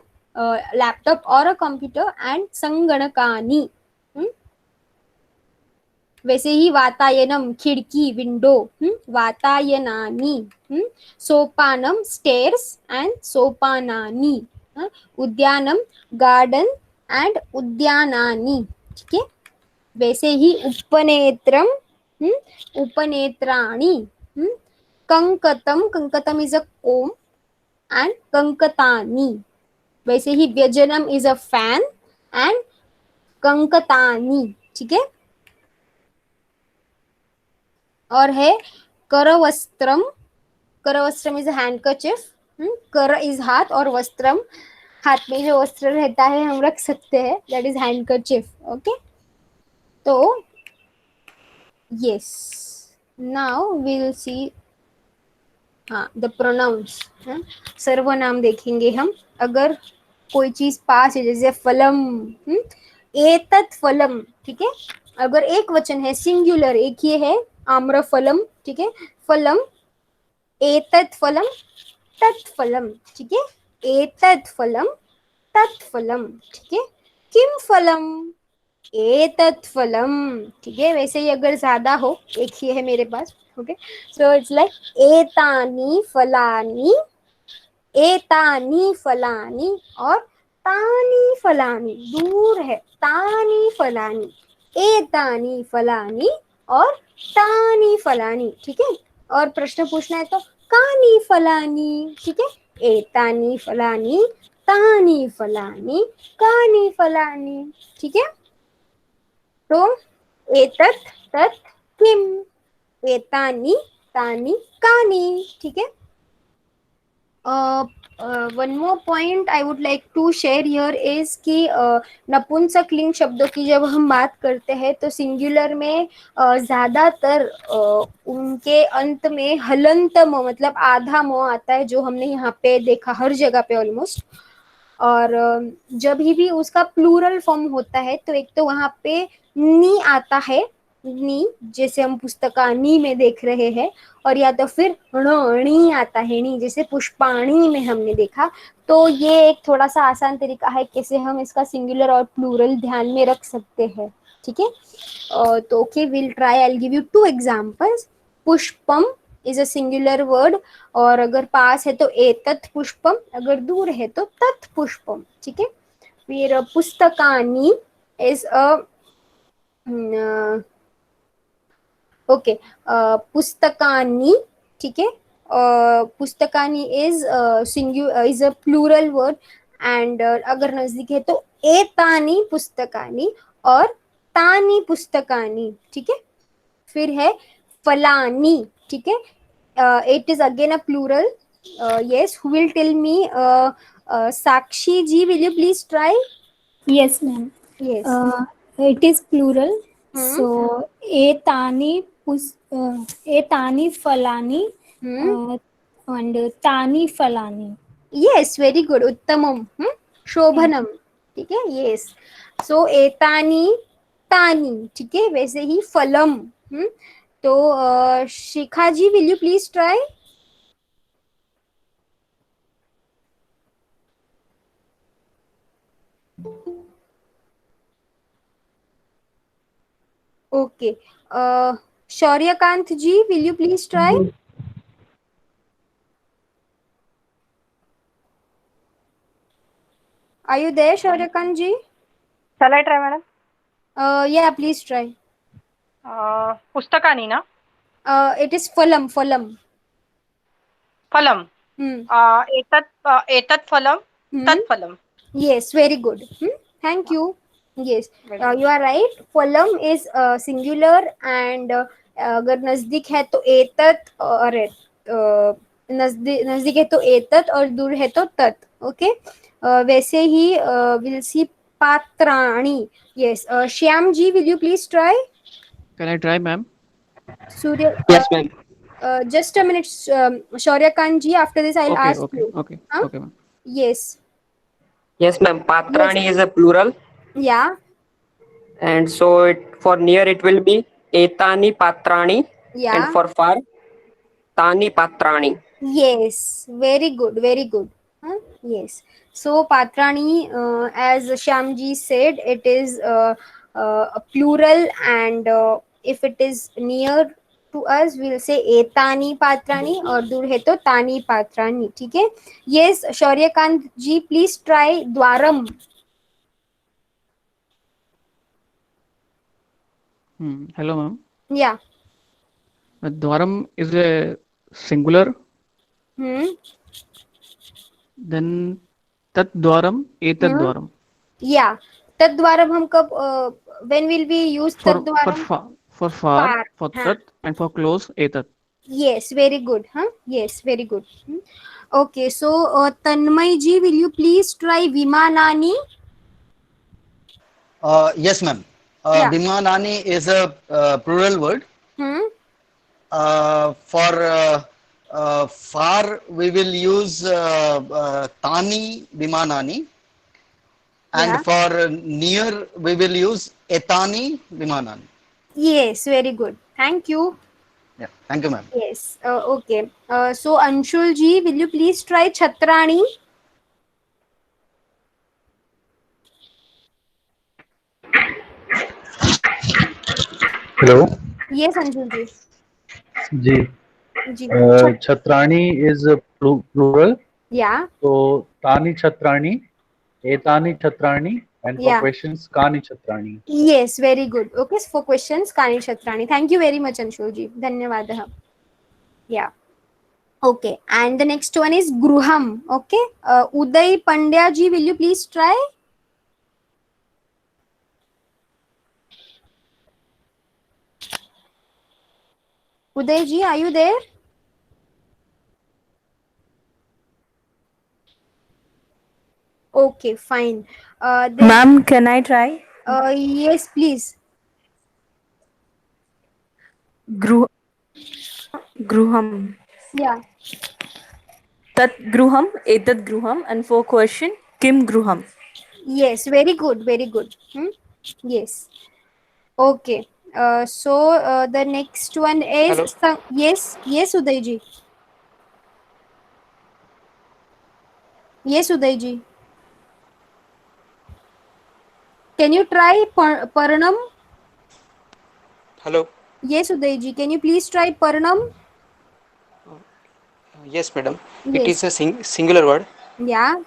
लैपटॉप और कंप्यूटर, एंड संगणकानी। वैसे ही वातायनम खिड़की, विंडो, वातायनानी। सोपानम स्टेयर्स एंड सोपानानी। उद्यानम गार्डन एंड उद्यानानी। ठीक है, वैसे ही उपनेत्रम उपनेत्राणी। कंकतम, कंकतम इज अ कोम, एंड कंकतानी। वैसे ही व्यजनम इज अ फैन एंड कंकतानी। ठीक है, और है करवस्त्रम, करवस्त्रम इज हैंडकरचिफ, कर इज हाथ, और वस्त्रम हाथ में जो वस्त्र रहता है हम रख सकते हैं, दैट इज हैंडकरचिफ। ओके, तो yes, now we will see हाँ, द प्रोनाउंस, सर्वनाम देखेंगे हम। अगर कोई चीज पास है, जैसे फलम, एतत् फलम, ठीक है। अगर एक वचन है, सिंगुलर, एक ये है आम्रफलम, ठीक है, फलम, एतत् फलम, तत् फलम, ठीक है, एतत् फलम, तत् फलम, ठीक है, किम फलम, एतत् फलम, ठीक है। वैसे ही अगर ज्यादा हो, एक ही है मेरे पास, ओके, सो इट्स लाइक एतानी फलानी, एतानी फलानी, और तानी फलानी, दूर है, तानी फलानी, एतानी फलानी और तानी फलानी, ठीक है। और प्रश्न पूछना है तो कानी फलानी, ठीक है, एतानी फलानी, तानी फलानी, कानी फलानी, ठीक है। तो एतत् तत् किम, एतानी तानी कानी, ठीक है। One more point I would like to share here is कि नपुंसकलिंग शब्दों की जब हम बात करते हैं तो सिंगुलर में ज्यादातर उनके अंत में हलंत म, मतलब आधा म आता है, जो हमने यहाँ पे देखा हर जगह पे ऑलमोस्ट। और जब भी उसका प्लूरल फॉर्म होता है तो एक तो वहां पे नी आता है, नी, जैसे हम पुस्तकानी में देख रहे हैं, और या तो फिर णी आता है, नी, जैसे पुष्पाणी में हमने देखा। तो ये एक थोड़ा सा आसान तरीका है कैसे हम इसका सिंगुलर और प्लूरल ध्यान में रख सकते हैं, ठीक है। तो okay, will try, I will give you 2 examples. Pushpam is a singular word, और अगर पास है तो एतत् पुष्पम, अगर दूर है तो तत् पुष्पम, ठीक है। फिर पुस्तकानी इज अ ओके, पुस्तकानी, ठीक है, पुस्तकानी is is a plural word, and अगर नजदीक है तो एतानी पुस्तकानी और तानी पुस्तकानी, ठीक है। फिर है फलानी, ठीक है, it is again a plural. Yes, who will tell me? Sakshi ji, will you please try? Yes, ma'am. Yes. It is plural. So, etani falani and tani falani. Yes, very good. उत्तमम, शोभनम, ठीक है। Yes. So एतानी तानी, ठीक है। वैसे ही फलम, तो शिखा जी, will you please try? Okay. Shauryakant ji, will you please try? Are you there, Shauryakant ji? Shall I try, madam? Yeah, please try. Pustakani, na? It is phalam, phalam. Phalam. Etat phalam, tat phalam. Yes, very good. Thank you. Yes, you are right. Phalam is singular, and अगर नजदीक है तो एतत, और नजदीक है तो एतत, और दूर है तो तत, ओके। वैसे ही विल सी पात्राणी। Yes, Shyam ji, will you please try? Can I try, ma'am? Surya, Yes, ma'am. just a minute, Shauryakant ji, after this I'll ask you. Okay, ma'am. Yes. Yes, ma'am. Patrani is a plural, Yeah. and so for near it will be etani patrani, Yeah. and for far tani patrani. Yes, very good, very good. Yes. So patrani, as Shyamji said, it is a plural, and if it is near to us, we'll say etani patrani, और दूर है तो तानी पात्रानी, ठीक है। Yes, Shauryakant ji, please try Dwaram. Hello, ma'am. Yeah. Dwaram is a singular. Then tat dwaram, etat dwaram. Yeah, tat dwaram हम कब, when will we use tat dwaram? For far, for tat, and for close, etat. Yes, very good. Yes, very good. Okay, so Tanmay ji, will you please try vimanani? Yes, ma'am. Yeah. Vimanani is a plural word. For far we will use tani vimanani, and Yeah. for near we will use etani vimanani. Yes, very good. Thank you. Yeah, thank you, ma'am. Yes. Okay. So Anshul ji, will you please try Chatrani? Hello. Yes, Anshul ji. Ji. Ji. Chhatrani is a plural. Yeah. So tani Chhatrani, etani Chhatrani, and for Yeah. questions kani Chhatrani. Yes, very good. Okay, so for questions, Kani Chatrani. Thank you very much, Anshul ji. Dhanyawad. Yeah. Okay, and the next one is Gruham. Okay, Uday Pandya ji, will you please try? Uday ji, are you there? Okay, fine. Ma'am, can I try? Yes, please. Gruham. Yeah. Tat gruham, etat gruham, and for question, kim gruham. Yes, very good, very good. Yes. Okay. So the next one is Hello. yes, Uday ji. Yes, Uday ji. Can you try Paranam? Hello. Yes, Uday ji. Can you please try Paranam? Yes, madam. Yes. It is a singular word, Yeah.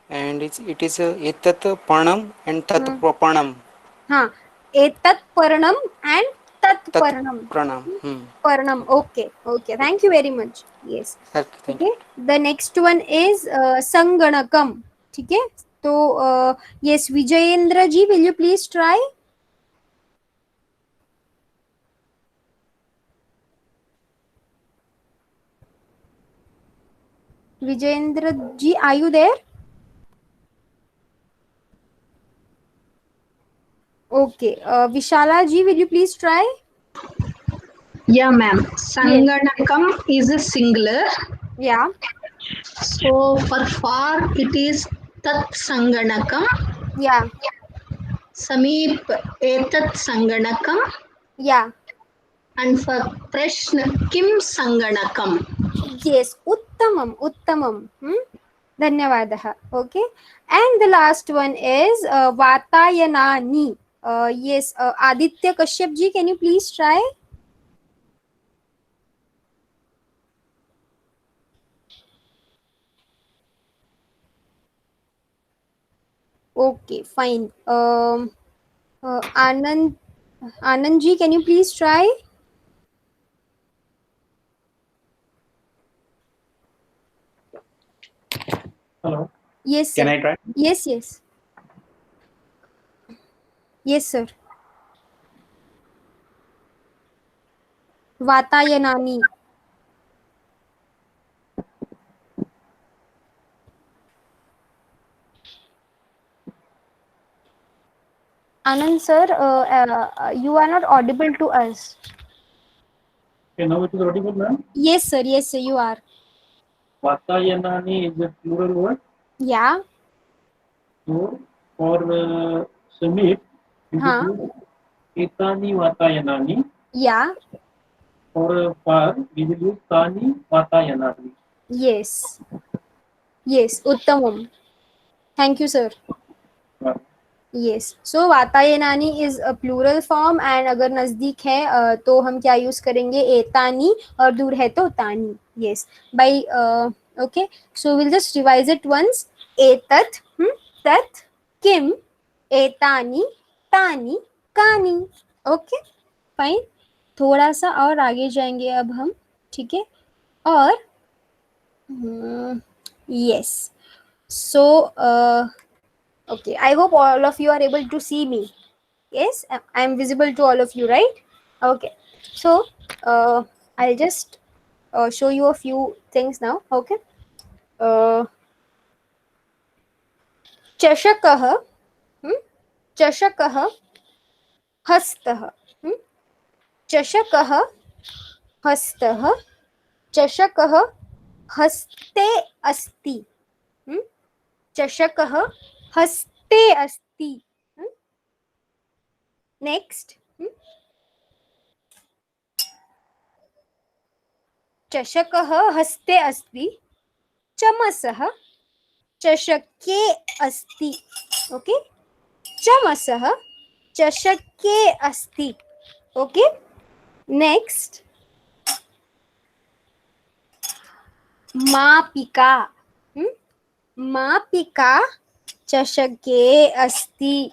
and it is etat parnam and tat pranam. Huh. Etat Paranam and Tat Paranam. Pranam. Paranam. Okay. Okay. Thank you very much. Yes. Thank Okay. The next one is Sanganakam. Okay. So yes, Vijayendra ji, will you please try? Vijayendra ji, are you there? Okay. Vishala ji, will you please try? Yeah, ma'am. Sanganakam is a singular. Yeah. So for far it is Tat Sanganakam. Yeah. Sameep Etat Sanganakam. Yeah. And for Prashna Kim Sanganakam. Yes. Uttamam. Uttamam. Dhanyavadah. Okay. And the last one is Vatayanani. Yes. Aditya Kashyap ji, can you please try? Okay, fine. Anand ji, can you please try? Hello. Yes, sir. Can I try? Yes, yes. Yes, sir. Vatayanani. Anand sir, you are not audible to us. Okay, now it is audible, ma'am. Yes, sir. Yes, sir. You are. Vatayanani is a plural word. Yeah. So for Samit, we will use etani vatayanani. Yeah. For far, we will use tani vatayanani. Yes. Yes. Uttamam. Thank you, sir. Yes. So वातायनानी is a plural form and अगर नजदीक है तो हम क्या use करेंगे एतानी और दूर है तो तानी. Yes. By okay. So we'll just revise it once. एतत् tat kim एतानी तानी कानी. Okay. Fine. थोड़ा सा और आगे जाएंगे अब हम. ठीक है. और yes. So okay, I hope all of you are able to see me. Yes, I am visible to all of you, right? Okay, so I'll just show you a few things now. Okay. चषकः चषकः हस्तः चषकः हस्तः चषकः हस्ते अस्ति. चषकः हस्ते अस्ति. नेक्स्ट, चषकः हस्ते अस्ति, चमसः चषके अस्ति. ओके, चमसः चषके अस्ति. Okay, next, मापिका. मापिका चषके अस्ति.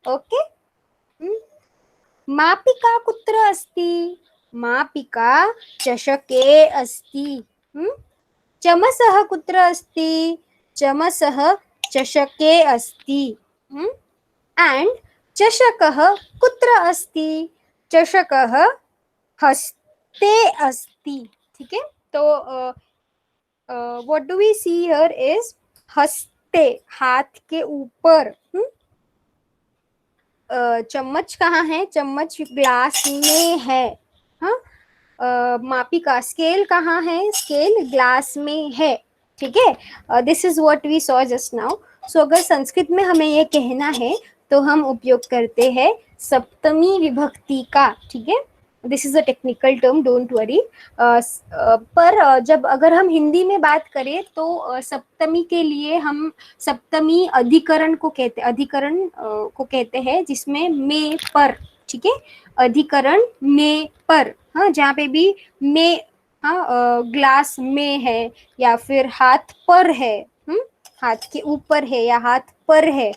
ओके, मापिका कुत्र अस्ति? मापिका चषके अस्ति. चमसः कुत्र अस्ति? चमसः चषके अस्ति. एंड चषकः कुत्र अस्ति? चषकः हस्ते अस्ति. ठीक है, तो what do we see here is हस्ते, हाथ के ऊपर. चम्मच कहाँ है? चम्मच ग्लास में है. हाँ, मापिका स्केल कहाँ है? स्केल ग्लास में है. ठीक है, this is what we saw just now. So अगर संस्कृत में हमें ये कहना है तो हम उपयोग करते हैं सप्तमी विभक्ति का. ठीक है, this is a technical term, don't worry. पर जब अगर हम हिंदी में बात करें तो सप्तमी के लिए हम सप्तमी अधिकरण को कहते हैं जिसमें में पर. ठीक है, अधिकरण में पर. हाँ, जहाँ पे भी में, हाँ, ग्लास में है या फिर हाथ पर है, हाथ के ऊपर है या हाथ पर है,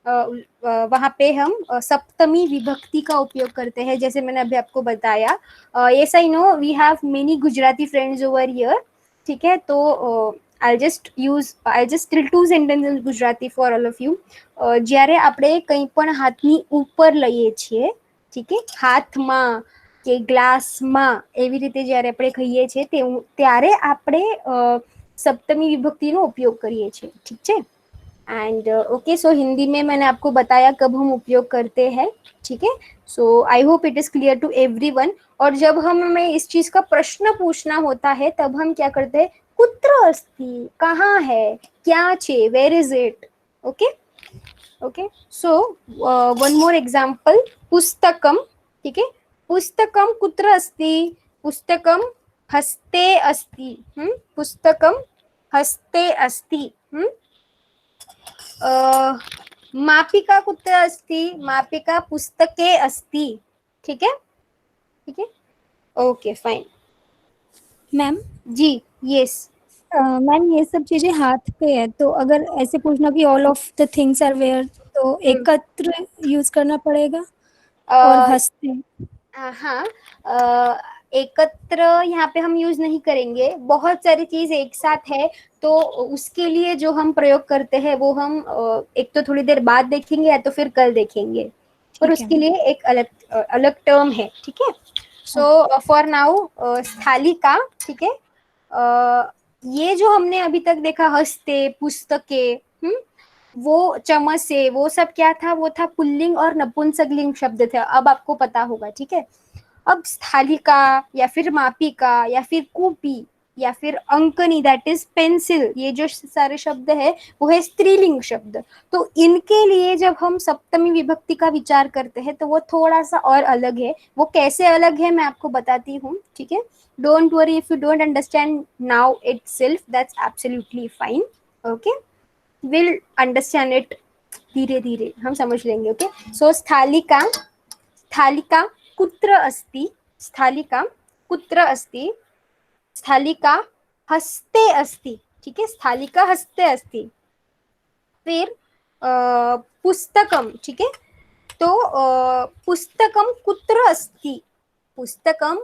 वहाँ पे हम सप्तमी विभक्ति का उपयोग करते हैं. जैसे मैंने अभी आपको बताया. Yes, I know we have many Gujarati friends over here. ठीक है, तो I'll just tell two sentences in Gujarati for all of you. જ્યારે આપણે કંઈ પણ હાથની ઉપર લઈએ છીએ, ઠીક છે, હાથમાં કે ગ્લાસમાં, એવી રીતે જ્યારે આપણે કહીએ છીએ ત્યારે આપણે સપ્તમી વિભક્તિનો उपयोग કરીએ છીએ. ठीक છે. एंड ओके, सो हिंदी में मैंने आपको बताया कब हम उपयोग करते हैं. ठीक है, so I hope it is clear to everyone. और जब हमें इस चीज का प्रश्न पूछना होता है तब हम क्या करते हैं? कुत्र अस्ति, कहाँ है, क्या छे, where is it. Okay okay, so one more example, पुस्तकम. ठीक है, पुस्तकम कुत्र अस्ति? पुस्तकम हस्ते अस्ति. पुस्तकम हस्ते अस्ति. मापिका कुत्र अस्ति? मापिका पुस्तके अस्ति. ठीक है, ठीक है, ओके फाइन. मैम जी, यस मैम, ये सब चीजें हाथ पे है, तो अगर ऐसे पूछना कि all of the things are where, तो एकत्र यूज करना पड़ेगा. और हस्ते, हाँ, एकत्र यहाँ पे हम यूज नहीं करेंगे. बहुत सारी चीज एक साथ है तो उसके लिए जो हम प्रयोग करते हैं वो हम एक तो थोड़ी देर बाद देखेंगे या तो फिर कल देखेंगे, और उसके लिए एक अलग टर्म है. ठीक है, सो फॉर नाउ स्थालिका. ठीक है, ये जो हमने अभी तक देखा हस्ते, पुस्तके, वो चमसे, वो सब क्या था? वो था पुल्लिंग और नपुंसकलिंग शब्द थे. अब आपको पता होगा. ठीक है, अब स्थालिका या फिर मापिका या फिर कूपी या फिर अंकनी, दैट इज पेंसिल, ये जो सारे शब्द है वो है स्त्रीलिंग शब्द. तो इनके लिए जब हम सप्तमी विभक्ति का विचार करते हैं तो वो थोड़ा सा और अलग है. वो कैसे अलग है मैं आपको बताती हूँ. ठीक है, don't worry if you don't understand now itself, that's absolutely fine. Okay, will understand it धीरे धीरे, हम समझ लेंगे. ओके, सो स्थालिका, स्थालिका कुत्र अस्ति? स्थालिका कुत्र अस्ति? स्थालिका हस्ते अस्ति. ठीक है, स्थालिका हस्ते अस्ति. फिर पुस्तकम. ठीक है, तो पुस्तकम कुत्र अस्ति? पुस्तकम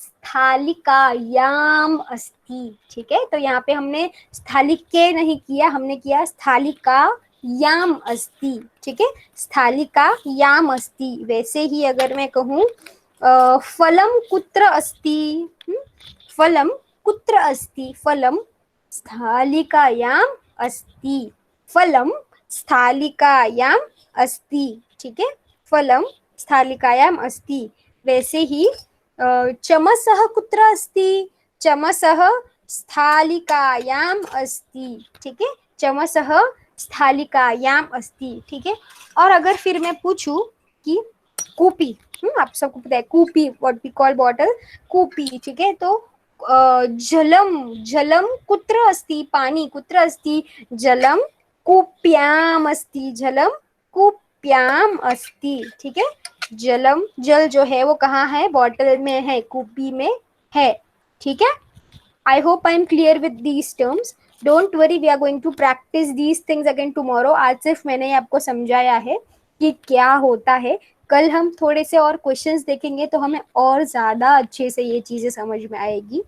स्थालिकायाम अस्ति. ठीक है, तो यहाँ पे हमने स्थालिके नहीं किया, हमने किया स्थालिकायाम अस्ति. ठीक है, स्थालिकायाम अस्ति. वैसे ही अगर मैं कहूँ फलम कुत्र अस्ति? फलम कुत्र अस्ति? फलम स्थालिकायाम अस्ति. फलम स्थालिकायाम अस्ति. ठीक है, फलम स्थालिकायाम अस्ति. वैसे ही चमसः कुत्र अस्ति? चमसः स्थालिकायाम अस्ति, ठीक है, चमसः स्थालिकायाम अस्ति, ठीक है। और अगर फिर मैं पूछूं कि कूपी, आप सबको पता है कूपी, व्हाट वी कॉल बॉटल, कूपी, ठीक है, तो जलम, जलम कुत्र अस्ति, पानी कुत्र अस्ति, जलम कूप्याम अस्ति, जलम कूप्याम अस्ति, ठीक है। जलम, जल जो है वो कहाँ है, बॉटल में है, कूपी में है, ठीक है। I hope I am clear with these terms. Don't worry, we are going to practice these things again tomorrow. आज सिर्फ मैंने आपको समझाया है कि क्या होता है, कल हम थोड़े से और क्वेश्चंस देखेंगे तो हमें और ज्यादा अच्छे से ये चीजें समझ में आएगी।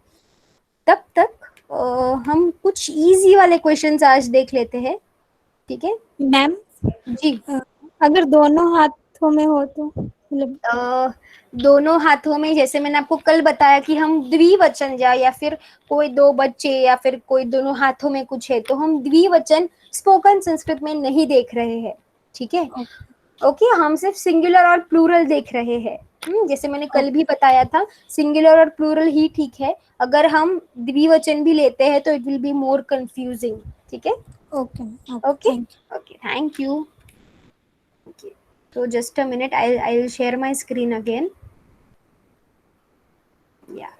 तब तक हम कुछ इजी वाले क्वेश्चंस आज देख लेते हैं, ठीक है मैम जी। अगर दोनों हाथों में हो तो मतलब दोनों हाथों में, जैसे मैंने आपको कल बताया कि हम द्विवचन या फिर कोई दो बच्चे या फिर कोई दोनों हाथों में कुछ है, तो हम द्विवचन स्पोकन संस्कृत में नहीं देख रहे हैं, ठीक है। ओके, हम सिर्फ सिंगुलर और प्लूरल देख रहे हैं। जैसे मैंने कल भी बताया था, सिंगुलर और प्लूरल ही ठीक है, अगर हम द्विवचन भी लेते हैं तो it will be more confusing, ठीक है। Okay okay okay, thank you. So just a minute, I'll share my screen again. Yeah.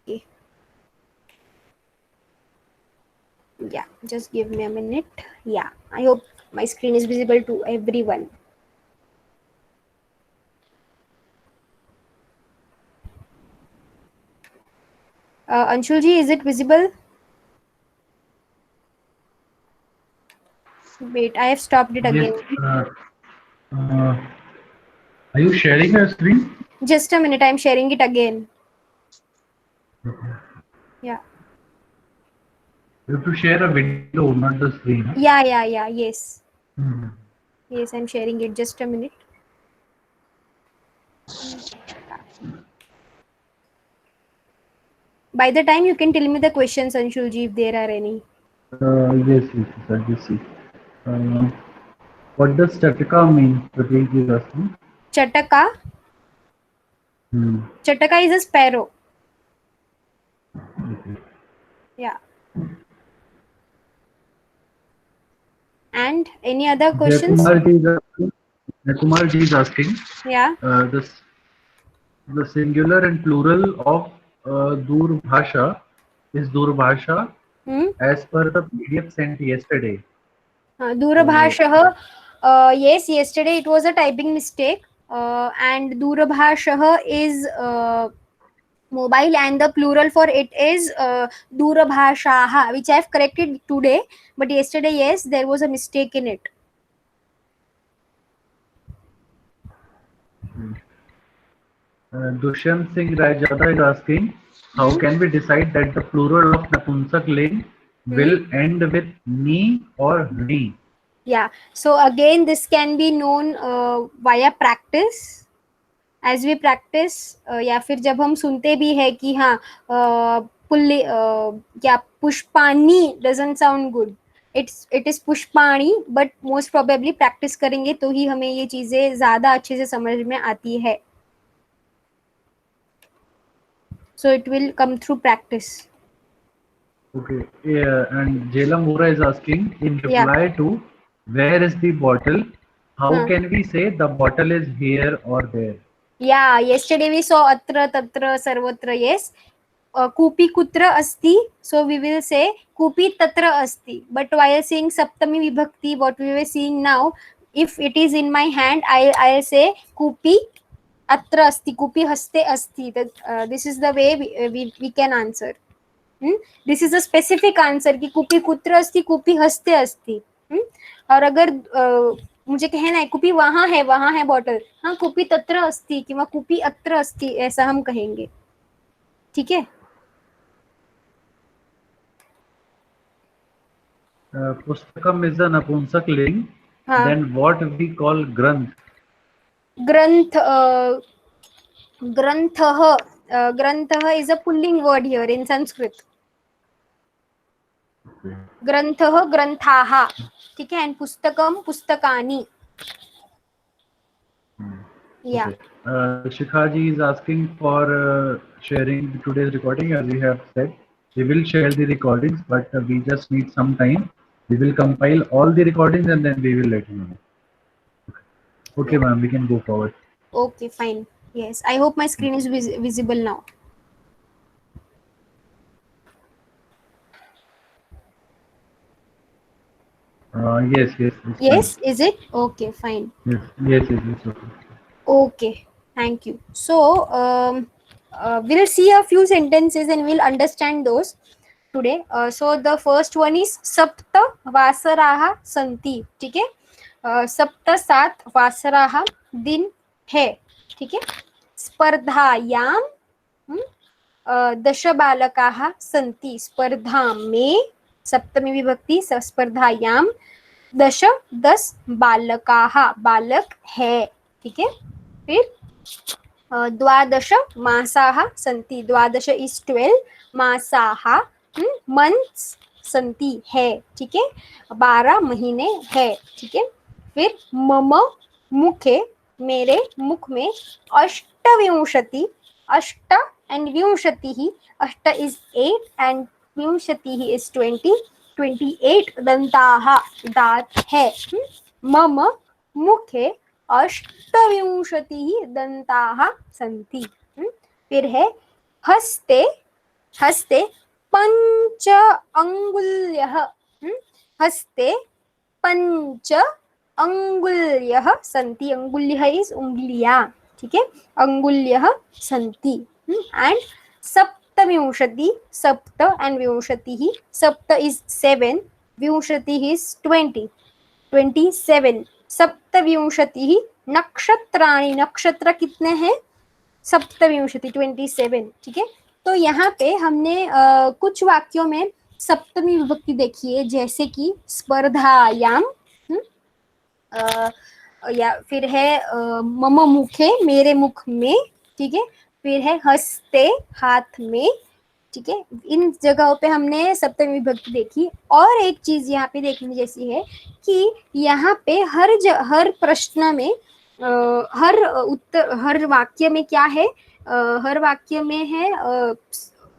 Okay. Yeah, just give me a minute. Yeah, I hope my screen is visible to everyone. Anshul ji, is it visible? Wait, I have stopped it again. Yes, are you sharing your screen? Just a minute, I am sharing it again. Yeah. You have to share a window, not the screen. Huh? Yeah, yes. Hmm. Yes, I'm sharing it. Just a minute. By the time you can tell me the questions, Anshul ji, if there are any. Yes, I just see. What does Chataka mean? Prateek is asking. Chataka? Chataka is a sparrow. Okay. Yeah. And any other questions? Kumar ji is asking. Yeah. The singular and plural of Durbhasha is Durbhasha as per the PDF sent yesterday. Durabhashah, yes, yesterday it was a typing mistake. And Durabhashah is mobile, and the plural for it is Durabhashaha, which I have corrected today. But yesterday, yes, there was a mistake in it. Dushyant Singh Rajada is asking, how can we decide that the plural of Napunsak Ling will end with ni or ni? Yeah, so again this can be known via practice. As we practice, या फिर जब हम सुनते भी है कि हाँ pulley क्या पुष्पानी doesn't sound good, it is Pushpani, but most probably practice करेंगे तो ही हमें ये चीजें ज्यादा अच्छे से समझ में आती है. So it will come through practice. Okay, yeah, and Jela Mura is asking, in reply to where is the bottle, how can we say the bottle is here or there? Yeah, yesterday we saw atra, tatra, sarvatra, yes. Kupi kutra asti, so we will say kupi tatra asti. But while saying saptami vibhakti, what we were seeing now, if it is in my hand, I'll say kupi atra asti, kupi haste asti. This is the way we can answer. This is a specific answer कि कुपी कुत्र अस्ति, कुपी हस्ते अस्ति. और अगर मुझे कहना है कुपी वहां है बॉटल, हाँ कुपी तत्र अस्ति किंवा कुपी अत्र अस्ति, ऐसा हम कहेंगे. ठीक है. Pustakam is a Napunsak Ling. Then what we call Granth? Grantha is a pulling word here in Sanskrit. ग्रंथः ग्रंथाः, ठीक है. एंड पुस्तकम पुस्तकानि. Yeah. Shikha ji is asking for sharing today's recording. As we have said, we will share the recordings, but we just need some time. We will compile all the recordings and then we will let you know. Okay, ma'am, we can go forward. Okay, fine. Yes, I hope my screen is visible now. Yes, yes. Yes, is it? Okay, fine. Yes, it's okay. Okay, thank you. So, we'll see a few sentences and we'll understand those today. So, the first one is Sapta Vasaraha Santi. ठीक है? सप्त सात वासराः दिन है. ठीक है? स्पर्धायां दश बालकाः सन्ति. स्पर्धा में सप्तमी विभक्ति स्पर्धायां 10 बालकाः बालक है. ठीक है? फिर 12 मासाः सन्ति. 12 इज 12 मासाः मंथ्स सन्ति है. ठीक है? 12 महीने है. ठीक है? फिर मम मुखे मेरे मुख में अष्टविंशति. अष्ट एंड विंशतिः. अष्ट इज 8 एंड विंशतिः इज 20. 28 दंताः दांत है. मम मुखे अष्टविंशतिः दंताः सन्ति. फिर है हस्ते. हस्ते पंच अंगुल्यः. हस्ते पंच अंगुल्यः सन्ति. अंगुल्यः इज उंगलियां. ठीक है? अंगुल्यः सन्ति. एंड सप्तविंशति. सप्त एंड विंशतिः. सप्त इज 7. विंशतिः इज 20. 27. सप्तविंशतिः नक्षत्राणि. नक्षत्र कितने हैं? सप्तविंशति 27. ठीक है? तो यहाँ पे हमने कुछ वाक्यों में सप्तमी विभक्ति देखी है, जैसे कि स्पर्धायाम. या फिर है मम मुखे मेरे मुख में. ठीक है? फिर है हस्ते हाथ में. ठीक है? इन जगहों पे हमने सप्तमी विभक्ति देखी. और एक चीज यहाँ पे देखने जैसी है कि यहाँ पे हर प्रश्न में हर वाक्य में क्या है? हर वाक्य में है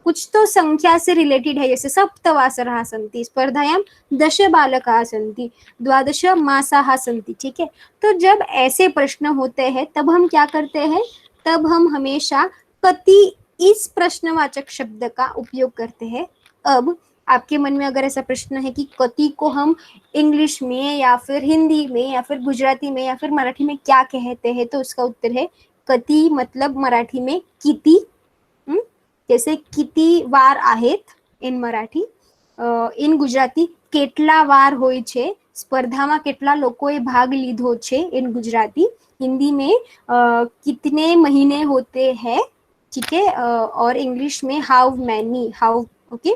कुछ तो संख्या से रिलेटेड है. जैसे सप्तवासराः सन्ति. स्पर्धायां 10 बालकाः सन्ति. 12 मासाः सन्ति. ठीक है? तो जब ऐसे प्रश्न होते हैं तब हम क्या करते हैं? तब हम हमेशा कति इस प्रश्नवाचक शब्द का उपयोग करते हैं. अब आपके मन में अगर ऐसा प्रश्न है कि कति को हम इंग्लिश में या फिर हिंदी में या फिर गुजराती में या फिर मराठी में क्या कहते हैं, तो उसका उत्तर है कति मतलब मराठी में किती. जैसे किती वार आहेत इन मराठी. इन गुजराती કેટલા વાર હોય છે. સ્પર્ધામાં કેટલા લોકોએ ભાગ લીધો છે इन गुजराती. हिंदी में कितने महीने होते हैं. ठीक है? और इंग्लिश में हाउ मैनी. हाउ. ओके.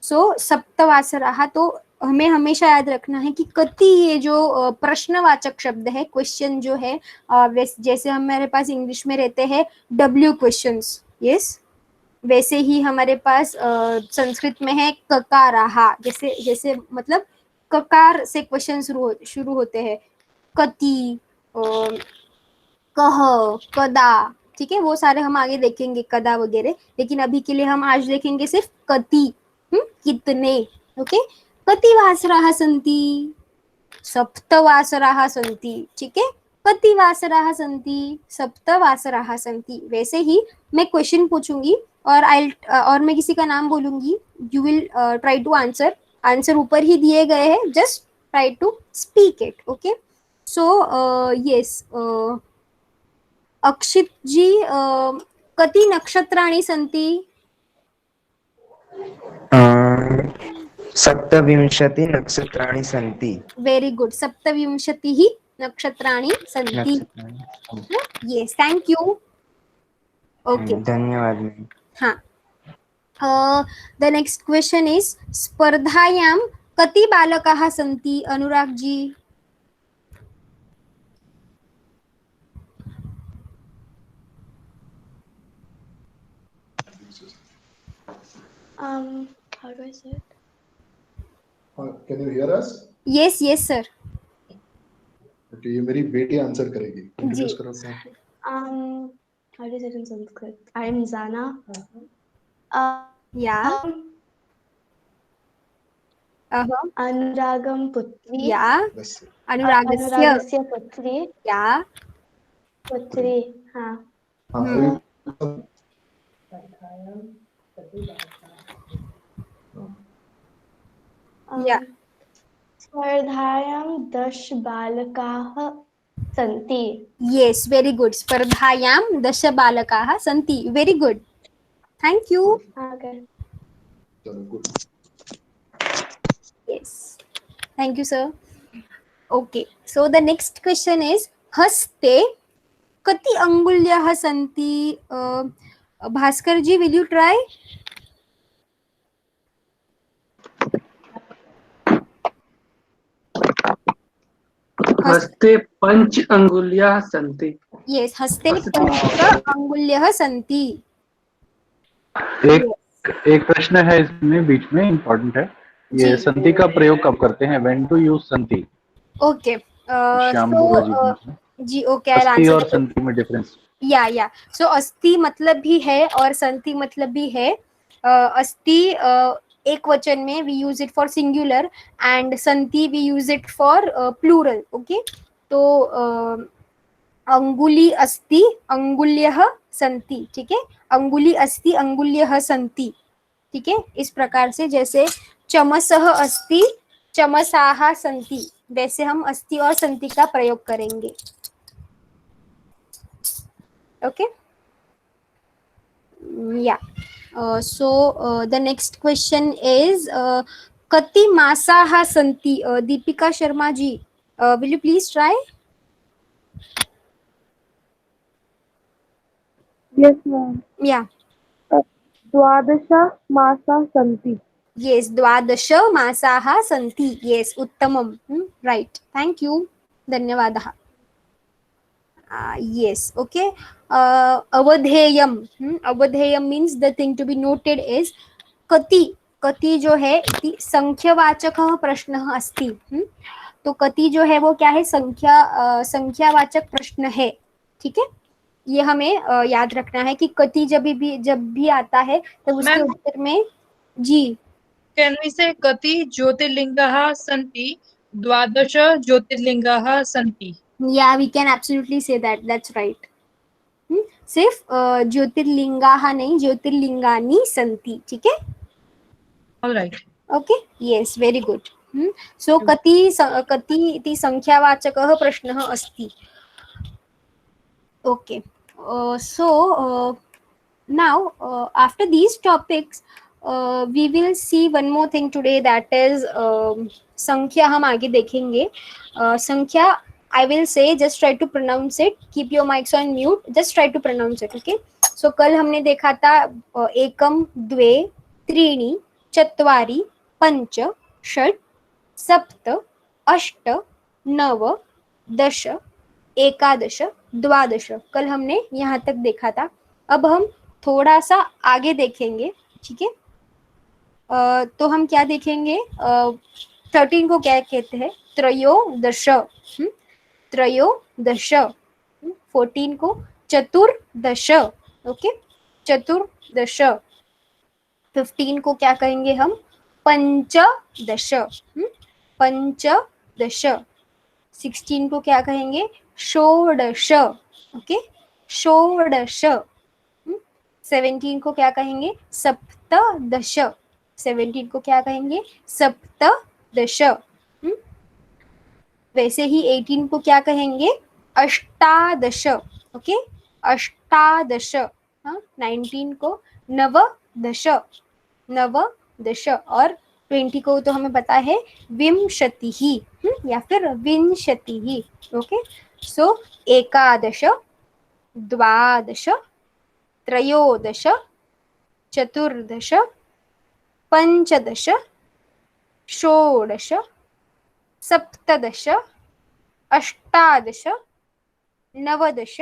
सो सप्तवासराः. तो हमें हमेशा याद रखना है कि कति ये जो प्रश्नवाचक शब्द है, क्वेश्चन जो है, जैसे हमारे पास इंग्लिश में रहते हैं डब्ल्यू क्वेश्चंस. यस, वैसे ही हमारे पास संस्कृत में है ककाराः. जैसे मतलब ककार से क्वेश्चन शुरू होते हैं. कति, कह, कदा. ठीक है? वो सारे हम आगे देखेंगे, कदा वगैरह. लेकिन अभी के लिए हम आज देखेंगे सिर्फ कति. कितने. ओके. कति वासराः सन्ति. सप्तवासराः सन्ति. ठीक है? कति वासराः सन्ति. सप्तवासराः सन्ति. वैसे ही मैं क्वेश्चन पूछूंगी और मैं किसी का नाम बोलूंगी. You will try to answer. Answer ऊपर ही दिए गए हैं. Just try to speak it. Okay. So yes, Akshit ji, कति नक्षत्राणि सन्ति? सप्तविंशति नक्षत्राणि सन्ति. Very good. सप्तविंशतिः नक्षत्राणि सन्ति. Yes, thank you. ओके, धन्यवाद. हाँ. द नेक्स्ट क्वेश्चन इज स्पर्धायां कति बालकाः सन्ति? Anurag ji. How do I say it? Can you hear us? Yes, yes, sir. Okay, ये मेरी बेटी आंसर करेगी. जी. How do you say it in Sanskrit? I am Zana. Yeah. Anuragam Putri. Yeah. Anuраगस्य Putri. Yeah. Putri. हाँ. Yeah. स्पर्धायां 10 बालकाः सन्ति. Yes, very good. स्पर्धायां 10 बालकाः सन्ति. Very good. Thank you. Okay. Yes. Thank you, sir. Okay. So the next question is हस्ते कति अंगुल्याः सन्ति? भास्कर जी, will you try? हस्ते 5 अंगुल्याः सन्ति. Yes, हस्ते 5 अंगुल्याः सन्ति. एक प्रश्न है इसमें बीच में, इम्पोर्टेंट है. ये संति का प्रयोग कब करते हैं? When to use संति? Okay. श्याम जी ओके. अस्थि और संति में डिफरेंस. या सो अस्थि मतलब भी है और संति मतलब भी है. अस्थि एक वचन में we use it for singular and संति we use it for plural. Okay. तो अंगुली अस्ति अंगुल्यः सन्ति. ठीक है. अंगुली अस्ति अंगुल्यः सन्ति. ठीक है. इस प्रकार से जैसे चमसः अस्ति चमसाः सन्ति, वैसे हम अस्ति और सन्ति का प्रयोग करेंगे. ओके. या so the next question is कति मासाः सन्ति? Deepika Sharma ji, will you please try? Yes, ma'am. Yeah. 12 मासाः सन्ति. Yes, 12 मासाः सन्ति. Yes, उत्तमम्. Right. Thank you. धन्यवादः. Yes. Okay. अवधेयम. अवधेयम means the thing to be noted is कति. कति जो है संख्यावाचकः प्रश्नः अस्ति. तो कति जो है वो क्या है? संख्यावाचक प्रश्न है. ठीक है. ये हमें याद रखना है कि कति जब भी आता है तो उसके उत्तर में जी. Can we say kati jyotirlingaः santi? 12 ज्योतिर्लिंगाः सन्ति. Yeah, we can absolutely say that. That's right. सिर्फ ज्योतिर्लिंगाः नहीं, ज्योतिर्लिंगानि सन्ति. ठीक है. All right. Okay. Yes, very good. So कति इति संख्यावाचकः प्रश्नः अस्ति. Okay. So now after these topics we will see one more thing today, that is संख्या हम आगे देखेंगे. संख्या I will say, just try to pronounce it. Keep your mics on mute. Just try to pronounce it. Okay. So कल हमने देखा था एकम, द्वे, त्रीणि, चत्वारि, पंच, षट्, सप्त, अष्ट, नव, दश, एकादश, द्वादश. कल हमने यहाँ तक देखा था. अब हम थोड़ा सा आगे देखेंगे. ठीक है. तो हम क्या देखेंगे? 13 को क्या कहते हैं? त्रयोदश. त्रयोदश. 14 को चतुर्दश. ओके. चतुर्दश. 15 को क्या कहेंगे हम? पंचदश. पंचदश. 16 को क्या कहेंगे? षोडश. ओके. षोडश. 17 को क्या कहेंगे? सप्तदश. 17 को क्या कहेंगे? सप्तदश. वैसे ही 18 को क्या कहेंगे? अष्टादश. ओके. अष्टादश. 19 को नवदश. नवदश. और 20 को तो हमें पता है विंशतिः या फिर विंशतिः. ओके. सो एकादश, द्वादश, त्रयोदश, चतुर्दश, पंचदश, षोडश, सप्तदश, अष्टादश, नवदश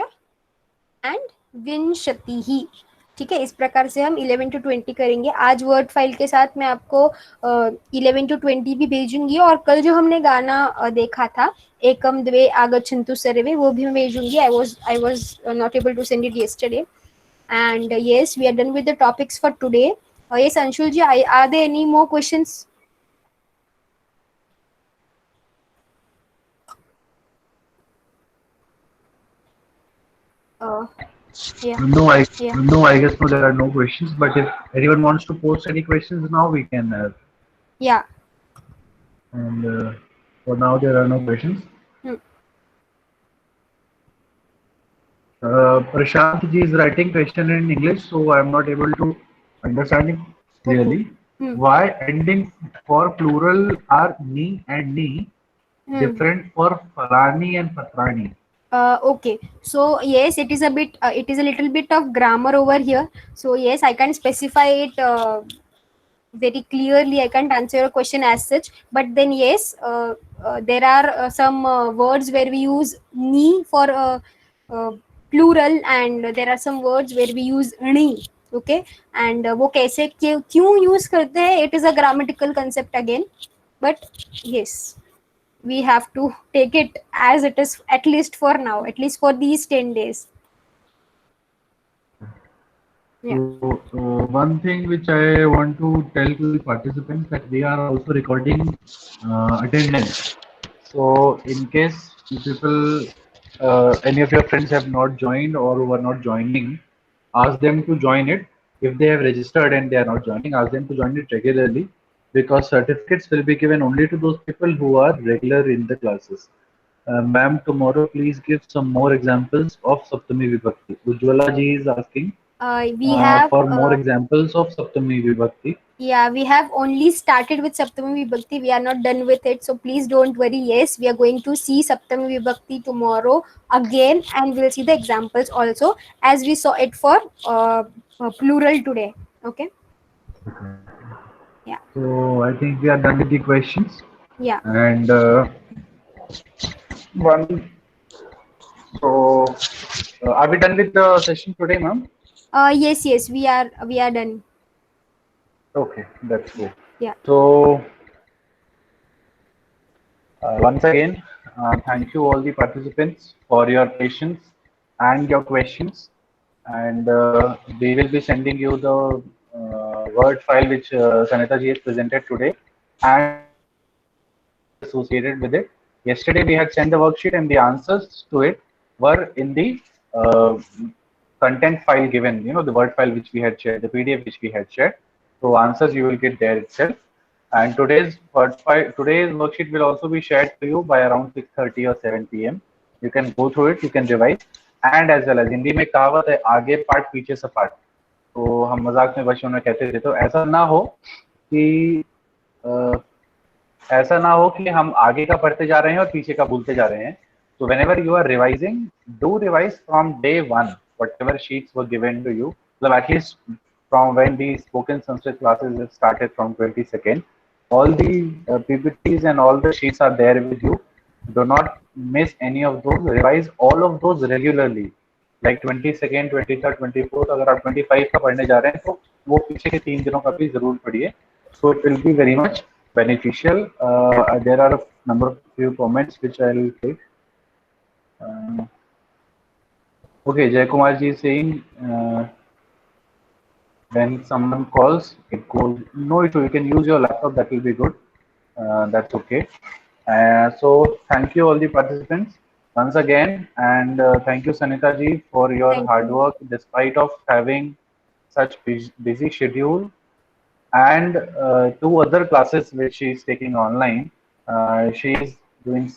and विंशतिः. ठीक है, इस प्रकार से हम 11 to 20 करेंगे। आज वर्ड फाइल के साथ मैं आपको 11 to 20 भी भेजूंगी, और कल जो हमने गाना देखा था एकम द्वे आगच्छन्तु सर्वे, वो भी मैं भेजूंगी। I was not able to send it yesterday. And yes, we are done with the topics for today. Yes, Anshul ji, are there any more questions? Yeah. No, I guess no, there are no questions. But if anyone wants to post any questions now, we can. Yeah. And for now, there are no questions. Prashant ji is writing question in English, so I am not able to understand it clearly. Why ending for plural are ni and ni different for falani and patrani? Okay, so yes, it is a little bit of grammar over here. So yes, I can specify it very clearly. I can't answer your question as such, but then yes, there are some words where we use ni for plural, and there are some words where we use ni. Okay, and वो कैसे क्यों use करते हैं, it is a grammatical concept again, but yes, we have to take it as it is, at least for now, at least for these 10 days. Yeah. So one thing which I want to tell to the participants that we are also recording attendance. So in case people, any of your friends have not joined or who are not joining, ask them to join it. If they have registered and they are not joining, ask them to join it regularly, because certificates will be given only to those people who are regular in the classes. Ma'am, tomorrow please give some more examples of Saptami Vibhakti. Ujjwala ji is asking we have for more examples of Saptami Vibhakti. Yeah, we have only started with Saptami Vibhakti. We are not done with it, so please don't worry. Yes, we are going to see Saptami Vibhakti tomorrow again, and we'll see the examples also, as we saw it for plural today. Okay. Yeah. So I think we are done with the questions. Yeah. And are we done with the session today, ma'am? Yes, we are done. Okay, that's good. Yeah. So once again, thank you all the participants for your patience and your questions, and we will be sending you the word file which Sanita ji has presented today and associated with it. Yesterday we had sent the worksheet, and the answers to it were in the content file given, the word file which we had shared, the PDF which we had shared. So answers you will get there itself. And today's worksheet will also be shared to you by around 6:30 or 7 PM. You can go through it, you can revise, and as well as Hindi में कहावत है आगे part पीछे से part, तो हम मजाक में बच्चों में कहते थे, तो ऐसा ना हो कि हम आगे का पढ़ते जा रहे हैं और पीछे का भूलते जा रहे हैं. So whenever you are revising, do revise from day one, whatever sheets were given to you. So at least from when the spoken Sanskrit classes have started from 22nd, all the PPTs and all the sheets are there with you. Do not miss any of those. Revise all of those regularly. Like 22nd, 23rd, 24th. अगर आप 25 का पढ़ने जा रहे हैं तो वो पीछे के 3 दिनों का भी जरूर पढ़िए. So it will be very much beneficial. There are a number of few comments which I will take. Okay, Jay Kumar ji is saying when someone calls, it goes. No issue. You can use your laptop. That will be good. That's okay. So thank you all the participants once again, and thank you Sanita ji for your hard work despite of having such busy schedule and 2 other classes which she is taking online. She is doing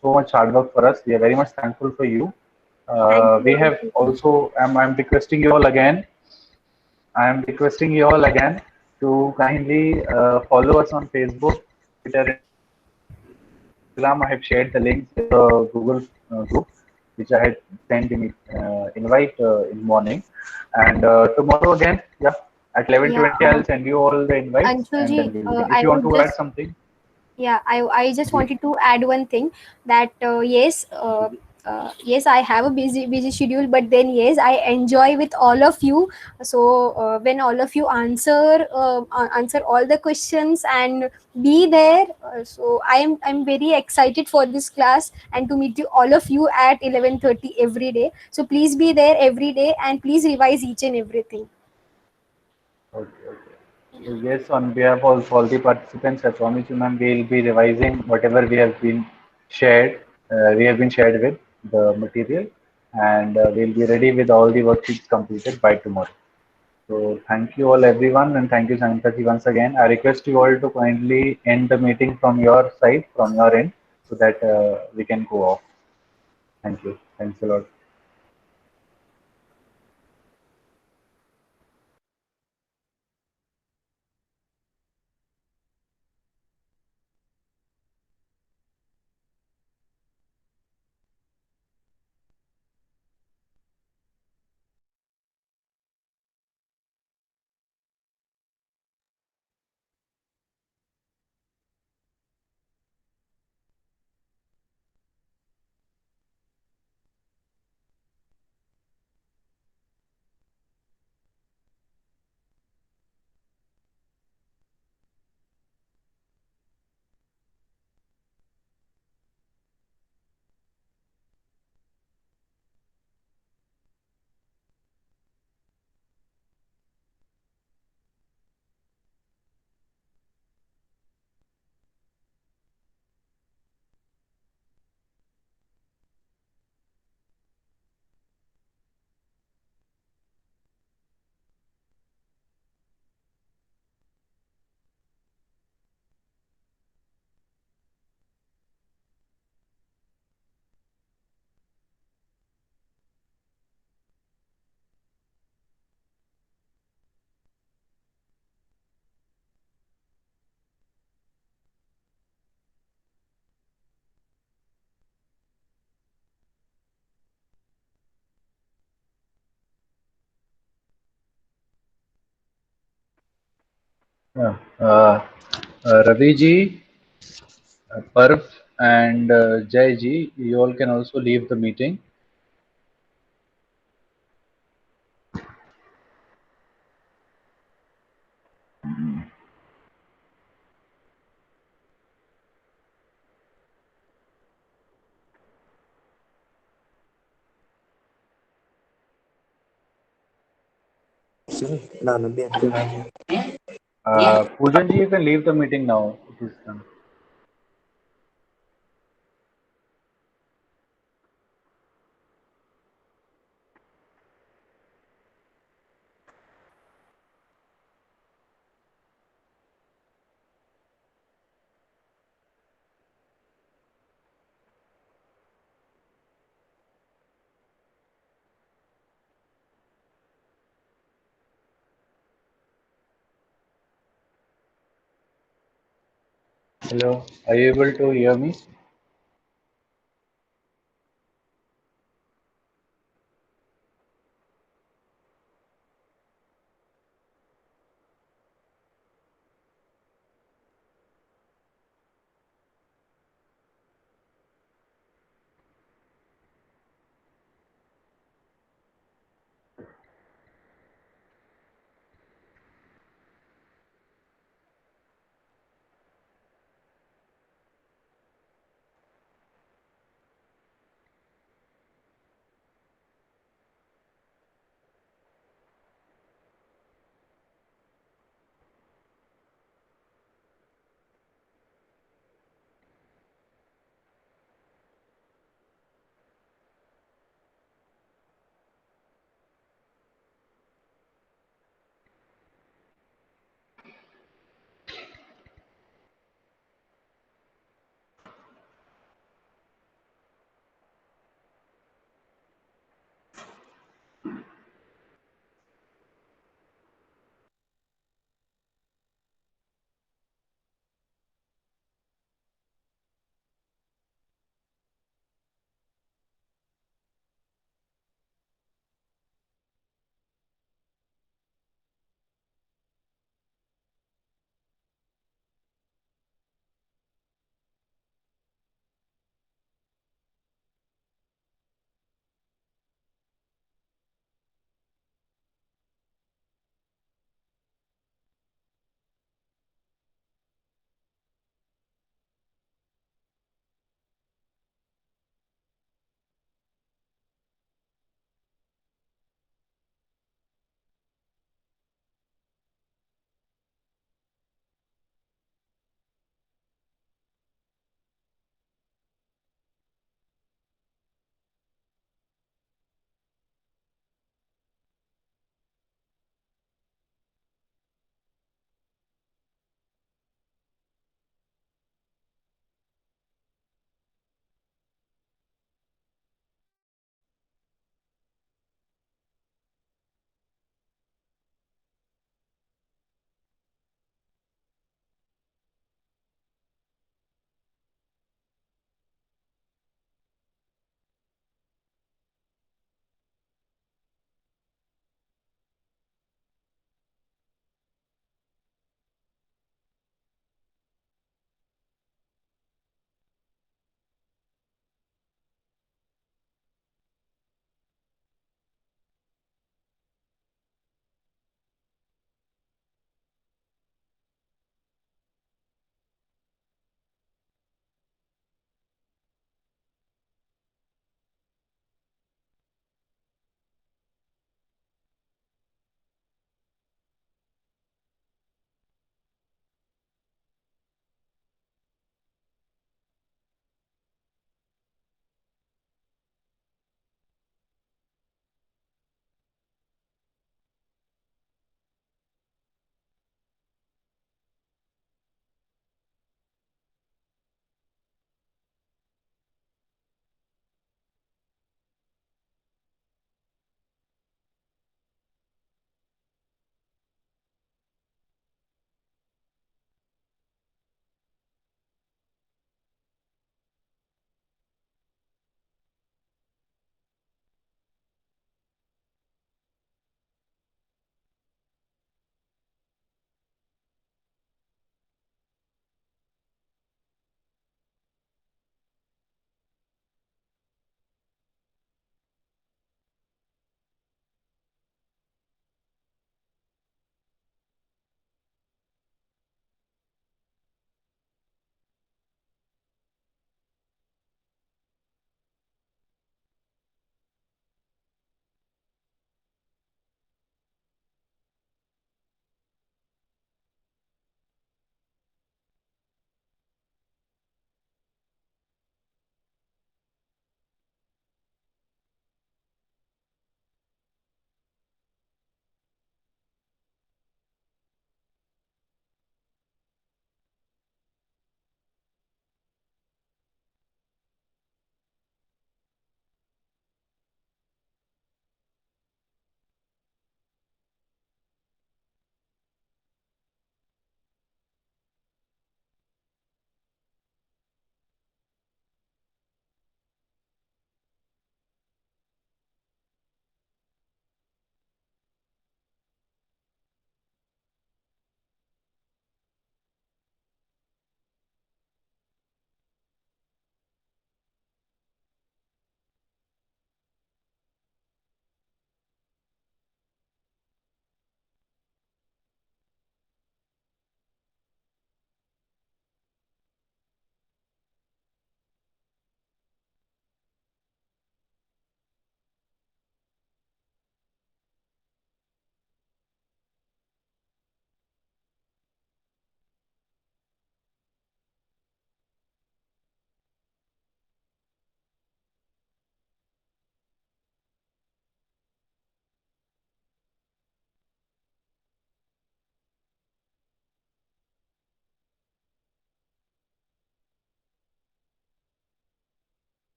so much hard work for us. We are very much thankful for you. We have also, I'm requesting you all again. I am requesting you all again to kindly follow us on Facebook, Twitter, Instagram. I have shared the links to the Google group, which I had sent in invite in morning. And tomorrow again, at 11:20, I'll send you all the invites. Anshul ji, if you want to add something. Yeah, I just wanted to add one thing that yes, yes, I have a busy schedule, but then yes, I enjoy with all of you. So when all of you answer all the questions and be there, so I'm very excited for this class and to meet you all of you at 11:30 every day. So please be there every day and please revise each and everything. Okay, okay. So yes, on behalf of all the participants, I promise you, ma'am, we will be revising whatever we have been shared. We have been shared with the material, and we'll be ready with all the worksheets completed by tomorrow. So thank you all, everyone, and thank you, Sanitaji, once again. I request you all to kindly end the meeting from your side, from your end, so that we can go off. Thank you. Thanks a lot. Yeah. Ravi ji, Parv, and Jai ji, you all can also leave the meeting. Poojan ji, you can leave the meeting now. It is done. Hello, are you able to hear me?